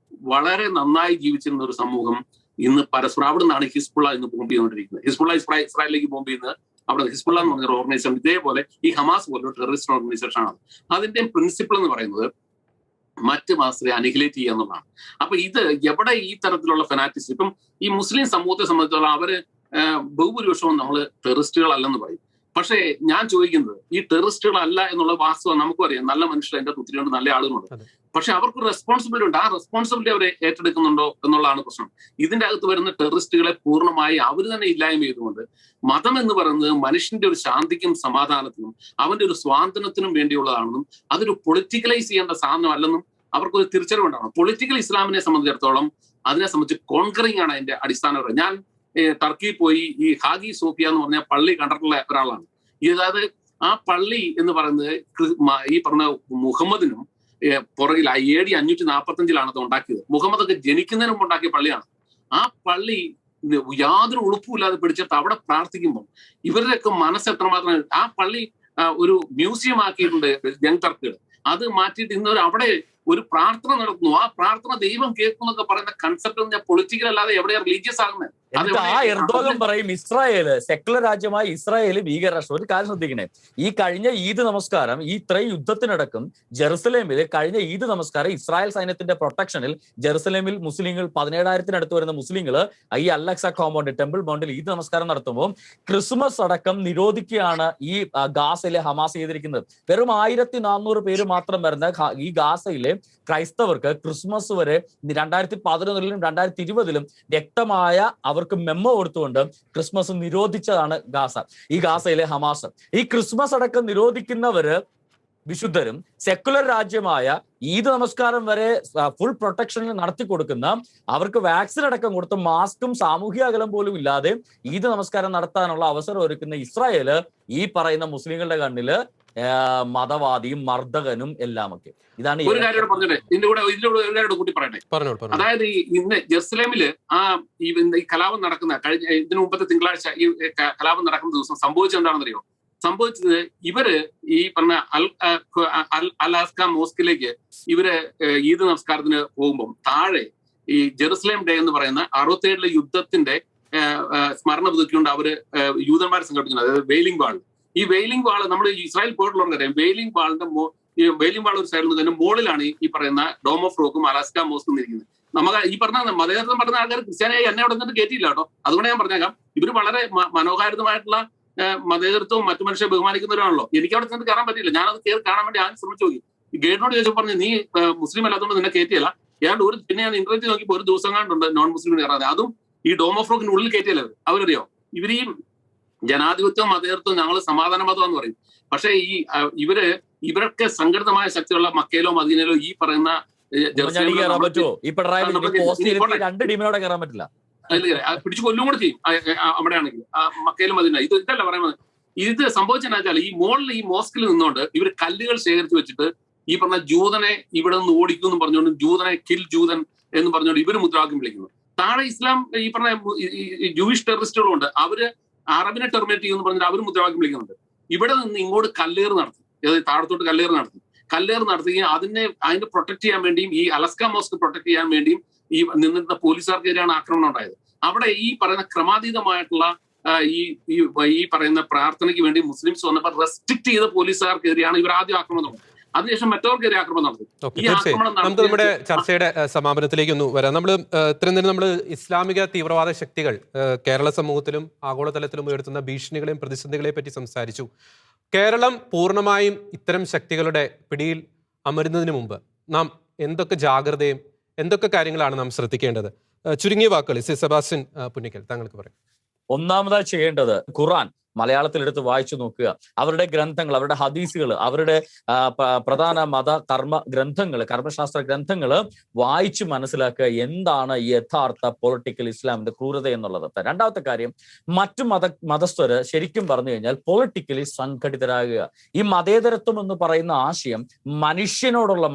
വളരെ നന്നായി ജീവിച്ചിരുന്ന ഒരു സമൂഹം ഇന്ന് പരസ്പരം അവിടെ നിന്നാണ് ഹിസ്ബുള്ള ഇന്ന് ബോംബ് ചെയ്തുകൊണ്ടിരിക്കുന്നത്. ഹിസ്ബുള്ള ഇസ്രായേലിലേക്ക് ബോംബ് ചെയ്യുന്നത്. അവിടെ ഹിസ്ബുള്ള എന്ന് പറഞ്ഞ ഓർഗനൈസേഷൻ ഇതേപോലെ ഈ ഹമാസ് പോലൊരു ടെററിസ്റ്റ് ഓർഗനൈസേഷൻ ആണ്. അതിന്റെ പ്രിൻസിപ്പിൾ എന്ന് പറയുന്നത് മറ്റ് മാസത്തെ അനിഹിലേറ്റ് ചെയ്യുക എന്നുള്ളതാണ്. അപ്പൊ ഇത് എവിടെ ഈ തരത്തിലുള്ള ഫനാറ്റിസം, ഇപ്പം ഈ മുസ്ലിം സമൂഹത്തെ സംബന്ധിച്ചിടത്തോളം അവര് ബഹുഭൂരിപക്ഷവും നമ്മൾ ടെററിസ്റ്റുകളല്ലെന്ന് പറയും. പക്ഷേ ഞാൻ ചോദിക്കുന്നത്, ഈ ടെററിസ്റ്റുകളല്ല എന്നുള്ള വാസ്തവം നമുക്കും അറിയാം. നല്ല മനുഷ്യർ അതിന്റെ ഒത്തിരി കൊണ്ട് നല്ല ആളുകളുണ്ട്. പക്ഷെ അവർക്ക് റെസ്പോൺസിബിലിറ്റി ഉണ്ട്. ആ റെസ്പോൺസിബിലിറ്റി അവരെ ഏറ്റെടുക്കുന്നുണ്ടോ എന്നുള്ളതാണ് പ്രശ്നം. ഇതിന്റെ അകത്ത് വരുന്ന ടെററിസ്റ്റുകളെ പൂർണ്ണമായി അവർ തന്നെ ഇല്ലായ്മ ചെയ്തുകൊണ്ട് മതം എന്ന് പറയുന്നത് മനുഷ്യന്റെ ഒരു ശാന്തിക്കും സമാധാനത്തിനും അവന്റെ ഒരു സ്വാതന്ത്ര്യത്തിനും വേണ്ടിയുള്ളതാണെന്നും അതൊരു പൊളിറ്റിക്കലൈസ് ചെയ്യേണ്ട സാധനമല്ലെന്നും അവർക്കൊരു തിരിച്ചറിവുണ്ടാവണം. പൊളിറ്റിക്കൽ ഇസ്ലാമിനെ സംബന്ധിച്ചിടത്തോളം അതിനെ സംബന്ധിച്ച് കോൺകറിങ് ആണ് അതിന്റെ അടിസ്ഥാനപരം. ഞാൻ ടർക്കിയിൽ പോയി ഈ ഹാഗി സോഫിയ എന്ന് പറഞ്ഞ പള്ളി കണ്ടിട്ടുള്ള ഒരാളാണ്. അതായത് ആ പള്ളി എന്ന് പറയുന്നത് ഈ പറഞ്ഞ മുഹമ്മദിനും പുറകിൽ AD 545 അത് ഉണ്ടാക്കിയത്. മുഹമ്മദൊക്കെ ജനിക്കുന്നതിന് മുമ്പ് ഉണ്ടാക്കിയ പള്ളിയാണ്. ആ പള്ളി യാതൊരു ഉളുപ്പുമില്ലാതെ പിടിച്ചിട്ട് അവിടെ പ്രാർത്ഥിക്കുമ്പോൾ ഇവരുടെയൊക്കെ മനസ്സ് എത്രമാത്രം, ആ പള്ളി ഒരു മ്യൂസിയം ആക്കിയിട്ടുണ്ട് യങ് ടർക്കുകൾ. അത് മാറ്റിയിട്ട് ഇന്നൊരു അവിടെ ഒരു പ്രാർത്ഥന നടത്തുന്നു. ആ പ്രാർത്ഥന ദൈവം കേൾക്കുന്നൊക്കെ പറയുന്ന കൺസെപ്റ്റ് പൊളിറ്റിക്കൽ അല്ലാതെ എവിടെയാ റിലീജിയസ് ആകുന്നത്? ആ എർദോഗൻ പറയും ഇസ്രായേല് സെക്കുലർ രാജ്യമായി ഇസ്രായേല് ഭീകരരാഷ്ട്രം. ഒരു കാര്യം ശ്രദ്ധിക്കണേ, ഈ കഴിഞ്ഞ ഈദ് നമസ്കാരം, ഈ ഇത്രയും യുദ്ധത്തിനടക്കം ജെറുസലേമിൽ കഴിഞ്ഞ ഈദ് നമസ്കാരം ഇസ്രായേൽ സൈന്യത്തിന്റെ പ്രൊട്ടക്ഷനിൽ ജെറുസലേമിൽ മുസ്ലിങ്ങൾ 17,000 വരെ മുസ്ലിങ്ങൾ ഈ അൽ-അക്സ കോമ്പൗണ്ട് ടെമ്പിൾ മൗണ്ടിൽ ഈദ് നമസ്കാരം നടത്തുമ്പോൾ ക്രിസ്മസ് അടക്കം നിരോധിക്കുകയാണ് ഈ ഗാസയിലെ ഹമാസ് ചെയ്തിരിക്കുന്നത്. വെറും 1,400 പേര് മാത്രം വരുന്ന ഈ ഗാസയിലെ ക്രൈസ്തവർക്ക് ക്രിസ്മസ് വരെ 2011 2020 വ്യക്തമായ അവർക്ക് മെമ്മോ കൊടുത്തുകൊണ്ട് ക്രിസ്മസ് നിരോധിച്ചതാണ് ഈ ഗാസയിലെ ഹമാസ്. ഈ ക്രിസ്മസ് അടക്കം നിരോധിക്കുന്നവര് വിശുദ്ധരും സെക്കുലർ രാജ്യമായ ഈദ് നമസ്കാരം വരെ ഫുൾ പ്രൊട്ടക്ഷനിൽ നടത്തി കൊടുക്കുന്ന, അവർക്ക് വാക്സിൻ അടക്കം കൊടുത്ത് മാസ്കും സാമൂഹിക അകലം പോലും ഇല്ലാതെ ഈദ് നമസ്കാരം നടത്താനുള്ള അവസരം ഒരുക്കുന്ന ഇസ്രായേല് ഈ പറയുന്ന മുസ്ലിങ്ങളുടെ കണ്ണില് മതവാദിയും മർദ്ദകനും എല്ലാമൊക്കെ. ഇതാണ് ഒരു കാര്യം പറഞ്ഞത്. ഇതിന്റെ കൂടെ കൂട്ടി പറയട്ടെ. അതായത് ഇന്ന് ജെറുസലേമില് ഈ കലാപം നടക്കുന്ന ഇതിനു മുമ്പത്തെ തിങ്കളാഴ്ച ഈ കലാപം നടക്കുന്ന ദിവസം സംഭവിച്ചത് എന്താണെന്നറിയോ? സംഭവിച്ചത് ഇവര് ഈ പറഞ്ഞ അൽ-അക്സ മോസ്കിലേക്ക് ഇവര് ഈദ് നമസ്കാരത്തിന് പോകുമ്പോൾ താഴെ ഈ ജെറുസലേം ഡേ എന്ന് പറയുന്ന 67 യുദ്ധത്തിന്റെ സ്മരണ പുതുക്കിക്കൊണ്ട് അവര് യൂതന്മാരെ സംഘടിപ്പിക്കുന്നത്. അതായത് വെയിലിംഗ് വാൾ. ഈ വെയിലിംഗ് വാൾ നമ്മൾ ഇസ്രായേൽ പോയിട്ടുള്ളവർക്കറിയാം. വെയിലിംഗ് വാൾ ഒരു സൈഡിൽ നിന്ന് തന്നെ മുകളിലാണ് ഈ പറയുന്ന ഡോം ഓഫ് റോക്കും അലാസ്ക മോസ്കും ഇരിക്കുന്നത്. നമുക്ക് ഈ പറഞ്ഞ മതേതരം പറഞ്ഞ ആൾക്കാർ ക്രിസ്ത്യാനിയായി എന്നെ അവിടെ നിന്നിട്ട് കയറ്റിയില്ല കേട്ടോ. അതുകൊണ്ട് ഞാൻ പറഞ്ഞേക്കാം, ഇവര് വളരെ മനോഹാരിതമായിട്ടുള്ള മതേതരത്വവും മറ്റു മനുഷ്യരെ ബഹുമാനിക്കുന്നവരാണല്ലോ. എനിക്ക് അവിടെ നിന്ന് കയറാൻ പറ്റില്ല. ഞാനത് കയറി കാണാൻ വേണ്ടി ആദ്യം ശ്രമിച്ചു നോക്കി. ഗൈഡിനോട് ചോദിച്ചപ്പോൾ പറഞ്ഞു, നീ മുസ്ലിം അല്ലാത്തതുകൊണ്ട് നിന്നെ കയറ്റിയല്ല. ഏതാണ്ട് പിന്നെ ഞാൻ ഇന്റർനെറ്റ് നോക്കിയപ്പോൾ ഒരു ദിവസം കണ്ടുണ്ട് നോൺ മുസ്ലിമിന് കയറാതെ. അതും ഈ ഡോം ഓഫ് റോക്കിന് ഉള്ളിൽ കയറ്റിയല്ല അവരറിയോ. ഇവര് ഈ ജനാധിപത്യവും മതേതരത്വവും ഞങ്ങൾ സമാധാന മതം എന്ന് പറയും. പക്ഷെ ഇവരൊക്കെ സംഘടിതമായ ശക്തിയുള്ള മക്കയിലോ മദീനയിലോ ഈ പറയുന്ന പിടിച്ചു കൊല്ലും കൂടെ ചെയ്യും. അവിടെയാണെങ്കിൽ മക്കയിലും മദീന. ഇതല്ല പറയുന്നത്. ഇത് സംഭവിച്ചെന്നു വെച്ചാൽ ഈ മോളിൽ ഈ മോസ്കിൽ നിന്നുകൊണ്ട് ഇവർ കല്ലുകൾ ശേഖരിച്ച് വെച്ചിട്ട് ഈ പറഞ്ഞ ജൂതനെ ഇവിടെ നിന്ന് ഓടിക്കും എന്ന് പറഞ്ഞുകൊണ്ട് ജൂതനെ കിൽ ജൂതൻ എന്ന് പറഞ്ഞുകൊണ്ട് ഇവർ മുദ്രാവാക്യം വിളിക്കുന്നു. താഴെ ഇസ്ലാം ഈ പറഞ്ഞ ജൂയിഷ് ടെററിസ്റ്റുകളുണ്ട്, അവര് അറബിനെ ടെർമിനേറ്റ് ചെയ്യുമെന്ന് പറഞ്ഞിട്ട് അവർ മുദ്രാവാക്യം വിളിക്കുന്നുണ്ട്. ഇവിടെ നിന്ന് ഇങ്ങോട്ട് കല്ലേറ് നടത്തി, താഴത്തോട്ട് കല്ലേറ് നടത്തുകയും അതിനെ പ്രൊട്ടക്ട് ചെയ്യാൻ വേണ്ടിയും ഈ അലസ്ക മോസ്ക് പ്രൊട്ടക്ട് ചെയ്യാൻ വേണ്ടിയും ഈ നിന്നിരുന്ന പോലീസുകാർക്കെതിരെയാണ് ആക്രമണം ഉണ്ടായത്. അവിടെ ഈ പറയുന്ന ക്രമാതീതമായിട്ടുള്ള ഈ പറയുന്ന പ്രാർത്ഥനയ്ക്ക് വേണ്ടി മുസ്ലിംസ് വന്നപ്പോൾ റെസ്ട്രിക്ട് ചെയ്ത പോലീസുകാർക്കെതിരെയാണ് ഇവർ ആദ്യം ആക്രമണം നടത്തുന്നത്. അതിനുശേഷം മറ്റവർക്കെതിരെ ആക്രമണം നടത്തി. നമുക്ക് നമ്മുടെ ചർച്ചയുടെ സമാപനത്തിലേക്ക് ഒന്ന് വരാം. ഇത്രയും നേരം നമ്മൾ ഇസ്ലാമിക തീവ്രവാദ ശക്തികൾ കേരള സമൂഹത്തിലും ആഗോളതലത്തിലും ഉയർത്തുന്ന ഭീഷണികളെയും പ്രതിസന്ധികളെയും പറ്റി സംസാരിച്ചു. കേരളം പൂർണ്ണമായും ഇത്തരം ശക്തികളുടെ പിടിയിൽ അമരുന്നതിന് മുമ്പ് നാം എന്തൊക്കെ ജാഗ്രതയും എന്തൊക്കെ കാര്യങ്ങളാണ് നാം ശ്രദ്ധിക്കേണ്ടത്? ചുരുങ്ങിയ വാക്കുകൾ സെബാസ്റ്റ്യൻ പുന്നിക്കൽ താങ്കൾക്ക് പറയാം. ഒന്നാമതായി ചെയ്യേണ്ടത് ഖുർആൻ മലയാളത്തിൽ എടുത്ത് വായിച്ചു നോക്കുക. അവരുടെ ഗ്രന്ഥങ്ങൾ, അവരുടെ ഹദീസുകൾ, അവരുടെ പ്രധാന മത ഗ്രന്ഥങ്ങൾ, കർമ്മശാസ്ത്ര ഗ്രന്ഥങ്ങൾ വായിച്ചു മനസ്സിലാക്കുക എന്താണ് യഥാർത്ഥ പൊളിറ്റിക്കൽ ഇസ്ലാമിന്റെ ക്രൂരത എന്നുള്ളത്. രണ്ടാമത്തെ കാര്യം, മറ്റു മതസ്ഥര് ശരിക്കും പറഞ്ഞു കഴിഞ്ഞാൽ പൊളിറ്റിക്കലി സംഘടിതരാകുക. ഈ മതേതരത്വം എന്ന് പറയുന്ന ആശയം മനുഷ്യനോടുള്ള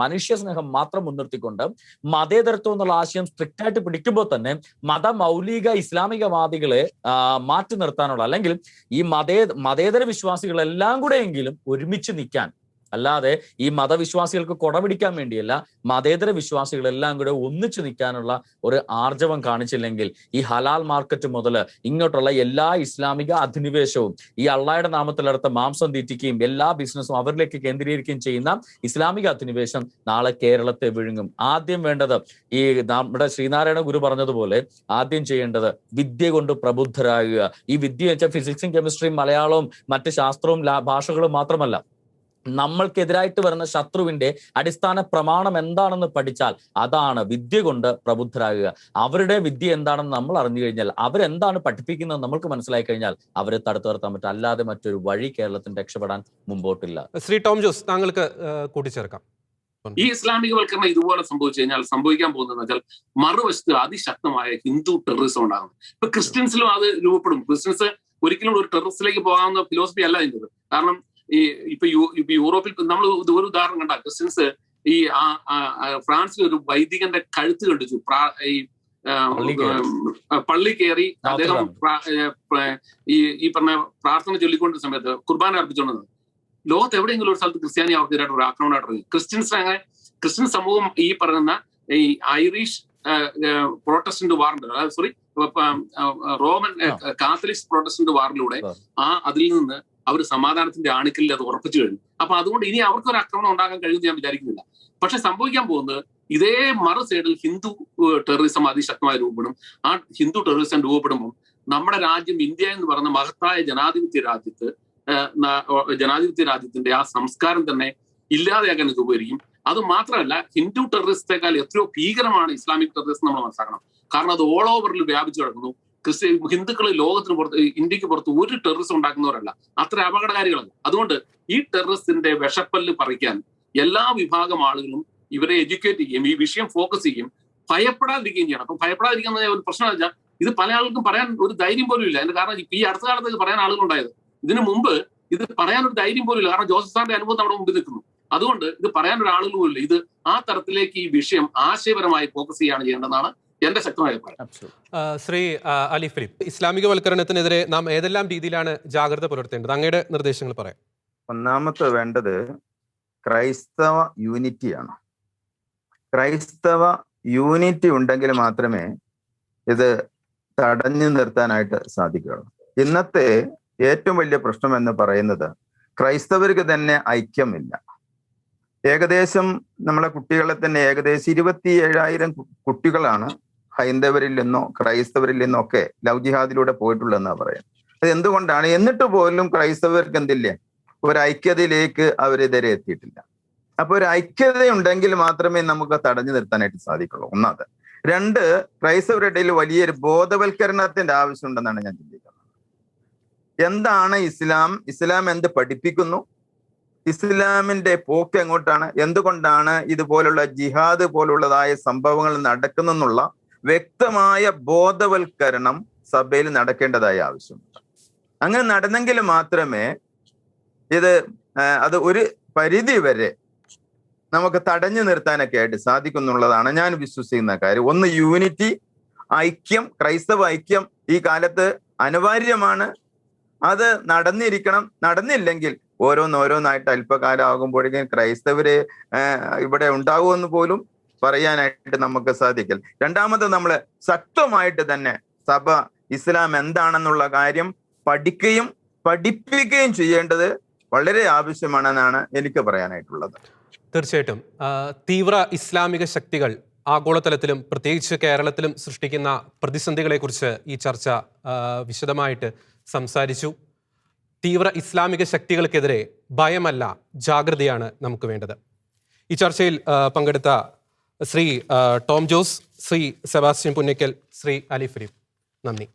മനുഷ്യ സ്നേഹം മാത്രം മുൻനിർത്തിക്കൊണ്ട് മതേതരത്വം എന്നുള്ള ആശയം സ്ട്രിക്റ്റ് ആയിട്ട് പിടിക്കുമ്പോൾ തന്നെ മതമൗലിക ഇസ്ലാമികവാദികളെ മാറ്റി നിർത്താനുള്ള, അല്ലെങ്കിൽ ഈ മതേതര വിശ്വാസികളെല്ലാം കൂടെ എങ്കിലും ഒരുമിച്ച് നിൽക്കാൻ, അല്ലാതെ ഈ മതവിശ്വാസികൾക്ക് കൊടപിടിക്കാൻ വേണ്ടിയല്ല, മതേതര വിശ്വാസികളെല്ലാം കൂടെ ഒന്നിച്ചു നിൽക്കാനുള്ള ഒരു ആർജവം കാണിച്ചില്ലെങ്കിൽ ഈ ഹലാൽ മാർക്കറ്റ് മുതൽ ഇങ്ങോട്ടുള്ള എല്ലാ ഇസ്ലാമിക അധിനിവേശവും, ഈ അള്ളാഹയുടെ നാമത്തിലടുത്ത മാംസം തീറ്റിക്കുകയും എല്ലാ ബിസിനസ്സും അവരിലേക്ക് കേന്ദ്രീകരിക്കുകയും ചെയ്യുന്ന ഇസ്ലാമിക അധിനിവേശം നാളെ കേരളത്തെ വിഴുങ്ങും. ആദ്യം വേണ്ടത് ഈ നമ്മുടെ ശ്രീനാരായണ ഗുരു പറഞ്ഞതുപോലെ ആദ്യം ചെയ്യേണ്ടത് വിദ്യ കൊണ്ട് പ്രബുദ്ധരാകുക. ഈ വിദ്യ വെച്ചാൽ ഫിസിക്സും കെമിസ്ട്രിയും മലയാളവും മറ്റ് ശാസ്ത്രവും ഭാഷകളും മാത്രമല്ല, നമ്മൾക്കെതിരായിട്ട് വരുന്ന ശത്രുവിന്റെ അടിസ്ഥാന പ്രമാണം എന്താണെന്ന് പഠിച്ചാൽ അതാണ് വിദ്യ കൊണ്ട് പ്രബുദ്ധരാകുക. അവരുടെ വിദ്യ എന്താണെന്ന് നമ്മൾ അറിഞ്ഞു കഴിഞ്ഞാൽ, അവരെന്താണ് പഠിപ്പിക്കുന്നത് നമ്മൾക്ക് മനസ്സിലായി കഴിഞ്ഞാൽ അവരെ തടുത്തു നിർത്താൻ പറ്റും. അല്ലാതെ മറ്റൊരു വഴി കേരളത്തിന് രക്ഷപ്പെടാൻ മുമ്പോട്ടില്ല. ശ്രീ ടോം ജോസ് താങ്കൾക്ക് കൂട്ടിച്ചേർക്കാം. ഈ ഇസ്ലാമികവൽക്കരണം ഇതുപോലെ സംഭവിച്ചു കഴിഞ്ഞാൽ സംഭവിക്കാൻ പോകുന്നതെന്ന് വെച്ചാൽ മറുവശത്ത് അതിശക്തമായ ഹിന്ദു ടെററിസം ഉണ്ടാകുന്നത്. ഇപ്പൊ ക്രിസ്ത്യൻസിലും അത് രൂപപ്പെടും. ക്രിസ്ത്യൻസ് ഒരിക്കലും ഒരു ടെററിസ്റ്റിലേക്ക് പോകാവുന്ന ഫിലോസഫി അല്ല ഇതിൻ്റെത്. കാരണം ഇപ്പൊ യൂറോപ്പിൽ നമ്മൾ ഒരു ഉദാഹരണം കണ്ട, ക്രിസ്ത്യൻസ് ഈ ഫ്രാൻസിൽ ഒരു വൈദികന്റെ കഴുത്ത് കണ്ടിച്ചു. ഈ പള്ളി കയറി അദ്ദേഹം ഈ പറഞ്ഞ പ്രാർത്ഥന ചൊല്ലിക്കൊണ്ടിരുന്ന സമയത്ത് കുർബാന അർപ്പിച്ചുകൊണ്ടത്. ലോകത്ത് എവിടെയെങ്കിലും ഒരു സ്ഥലത്ത് ക്രിസ്ത്യാനി അവർക്കെതിരായിട്ട് ഒരു ആക്രമണമായിട്ട് ഇറങ്ങി. ക്രിസ്ത്യൻ സമൂഹം ഈ പറയുന്ന ഈ ഐറിഷ് പ്രൊട്ടസ്റ്റന്റ് വാറിന്റെ, അതായത് റോമൻ കാത്തലിക് പ്രൊട്ടസ്റ്റന്റ് വാറിലൂടെ അതിൽ നിന്ന് അവർ സമാധാനത്തിന്റെ ആണിക്കലിൽ അത് ഉറപ്പിച്ചു കഴിഞ്ഞു. അപ്പൊ അതുകൊണ്ട് ഇനി അവർക്കൊരു ആക്രമണം ഉണ്ടാകാൻ കഴിയുമെന്ന് ഞാൻ വിചാരിക്കുന്നില്ല. പക്ഷെ സംഭവിക്കാൻ പോകുന്നത് ഇതേ മറു സൈഡിൽ ഹിന്ദു ടെററിസം അതിശക്തമായി രൂപപ്പെടും. ആ ഹിന്ദു ടെററിസം രൂപപ്പെടുമ്പോൾ നമ്മുടെ രാജ്യം ഇന്ത്യ എന്ന് പറയുന്ന മഹത്തായ ജനാധിപത്യ രാജ്യത്തിന്റെ ആ സംസ്കാരം തന്നെ ഇല്ലാതെയാക്കാൻ ഇത് ഉപകരിക്കും. അത് മാത്രമല്ല, ഹിന്ദു ടെററിസത്തെക്കാൾ എത്രയോ ഭീകരമാണ് ഇസ്ലാമിക് ടെററിസം നമ്മൾ മനസ്സിലാക്കണം. കാരണം അത് ഓൾ ഓവറിൽ വ്യാപിച്ചു കിടക്കുന്നു. ഹിന്ദുക്കൾ ലോകത്തിന് പുറത്ത്, ഇന്ത്യക്ക് പുറത്ത് ഒരു ടെററിസം ഉണ്ടാക്കുന്നവരല്ല, അത്ര അപകടകാരികളല്ല. അതുകൊണ്ട് ഈ ടെററിസത്തിന്റെ വിഷപ്പല്ല് പറിക്കാൻ എല്ലാ വിഭാഗം ആളുകളും ഇവരെ എഡ്യൂക്കേറ്റ് ചെയ്യുകയും ഈ വിഷയം ഫോക്കസ് ചെയ്യും, ഭയപ്പെടാതിരിക്കുകയും ചെയ്യണം. അപ്പം ഭയപ്പെടാതിരിക്കുന്ന ഒരു പ്രശ്നം വെച്ചാൽ ഇത് പല ആൾക്കും പറയാൻ ഒരു ധൈര്യം പോലും ഇല്ല. അതിന്റെ കാരണം ഈ അടുത്ത കാലത്ത് ഇത് പറയാൻ ആളുകളുണ്ടായത്. ഇതിനു മുമ്പ് ഇത് പറയാൻ ഒരു ധൈര്യം പോലും ഇല്ല. കാരണം ജോസഫ് സാറിന്റെ അനുഭവം നമ്മുടെ മുമ്പിൽ നിൽക്കുന്നു. അതുകൊണ്ട് ഇത് പറയാൻ ഒരു ആളുകൾ പോലും ഇല്ല. ഇത് ആ തരത്തിലേക്ക് ഈ വിഷയം ആശയപരമായി ഫോക്കസ് ചെയ്യുകയാണ് ചെയ്യേണ്ടതാണ് എന്റെ ശക്തമായ അഭിപ്രായം. ശ്രീ അലി ഫിലിപ്പ്, ഇസ്ലാമികവൽക്കരണത്തിനെതിരെ നാം ഏതെല്ലാം രീതിയിലാണ് ജാഗ്രത പുലർത്തേണ്ടത്? അങ്ങയുടെ നിർദ്ദേശങ്ങൾ പറയാം. ഒന്നാമത്തെ വേണ്ടത് ക്രൈസ്തവ യൂണിറ്റിയാണ്. ക്രൈസ്തവ യൂണിറ്റി ഉണ്ടെങ്കിൽ മാത്രമേ ഇത് തടഞ്ഞു നിർത്താനായിട്ട് സാധിക്കുകയുള്ളൂ. ഇന്നത്തെ ഏറ്റവും വലിയ പ്രശ്നം എന്ന് പറയുന്നത് ക്രൈസ്തവർക്ക് തന്നെ ഐക്യമില്ല. ഏകദേശം നമ്മളെ കുട്ടികളെ തന്നെ ഏകദേശം 27,000 കുട്ടികളാണ് ഹൈന്ദവരിൽ നിന്നോ ക്രൈസ്തവരിൽ നിന്നോ ഒക്കെ ലവ് ജിഹാദിലൂടെ പോയിട്ടുള്ളതെന്നാണ് പറയാം. അത് എന്തുകൊണ്ടാണ്? എന്നിട്ട് പോലും ക്രൈസ്തവർക്ക് എന്തില്ല, ഒരു ഐക്യതയിലേക്ക് അവരിതുവരെ എത്തിയിട്ടില്ല. അപ്പൊ ഒരു ഐക്യത ഉണ്ടെങ്കിൽ മാത്രമേ നമുക്ക് തടഞ്ഞു നിർത്താനായിട്ട് സാധിക്കുള്ളൂ. ഒന്നാമത്. രണ്ട്, ക്രൈസ്തവരുടെ ഇടയിൽ വലിയൊരു ബോധവൽക്കരണത്തിന്റെ ആവശ്യമുണ്ടെന്നാണ് ഞാൻ ചിന്തിക്കുന്നത്. എന്താണ് ഇസ്ലാം? ഇസ്ലാം എന്ത് പഠിപ്പിക്കുന്നു? ഇസ്ലാമിന്റെ പോക്ക് എങ്ങോട്ടാണ്? എന്തുകൊണ്ടാണ് ഇതുപോലുള്ള ജിഹാദ് പോലുള്ളതായ സംഭവങ്ങൾ നടക്കുന്നെന്നുള്ള വ്യക്തമായ ബോധവൽക്കരണം സഭയിൽ നടക്കേണ്ടതായ ആവശ്യമുണ്ട്. അങ്ങനെ നടന്നെങ്കിൽ മാത്രമേ ഇത് അത് ഒരു പരിധി വരെ നമുക്ക് തടഞ്ഞു നിർത്താനൊക്കെ ആയിട്ട് സാധിക്കുന്നുള്ളതാണ് ഞാൻ വിശ്വസിക്കുന്ന കാര്യം. ഒന്ന്, യൂണിറ്റി, ഐക്യം, ക്രൈസ്തവ ഐക്യം ഈ കാലത്ത് അനിവാര്യമാണ്. അത് നടന്നിരിക്കണം. നടന്നില്ലെങ്കിൽ ഓരോന്നായിട്ട് അല്പകാലം ആകുമ്പോഴേക്കും ക്രൈസ്തവര് ഇവിടെ ഉണ്ടാവുമെന്ന് പോലും പറയാനായിട്ട് നമുക്ക് സാധിക്കില്ല. രണ്ടാമത്, നമ്മൾ ശക്തമായിട്ട് തന്നെ സഭ ഇസ്ലാം എന്താണെന്നുള്ള കാര്യം പഠിക്കുകയും പഠിപ്പിക്കുകയും ചെയ്യേണ്ടത് വളരെ ആവശ്യമാണെന്നാണ് എനിക്ക് പറയാനായിട്ടുള്ളത്. തീർച്ചയായിട്ടും തീവ്ര ഇസ്ലാമിക ശക്തികൾ ആഗോളതലത്തിലും പ്രത്യേകിച്ച് കേരളത്തിലും സൃഷ്ടിക്കുന്ന പ്രതിസന്ധികളെക്കുറിച്ച് ഈ ചർച്ച വിശദമായിട്ട് സംസാരിച്ചു. തീവ്ര ഇസ്ലാമിക ശക്തികൾക്കെതിരെ ഭയമല്ല, ജാഗ്രതയാണ് നമുക്ക് വേണ്ടത്. ഈ ചർച്ചയിൽ പങ്കെടുത്ത ശ്രീ ടോം ജോസ്, ശ്രീ സെബാസ്റ്റ്യൻ പുന്നയ്ക്കൽ, ശ്രീ അലി ഫിലിപ്പ്, നന്ദി.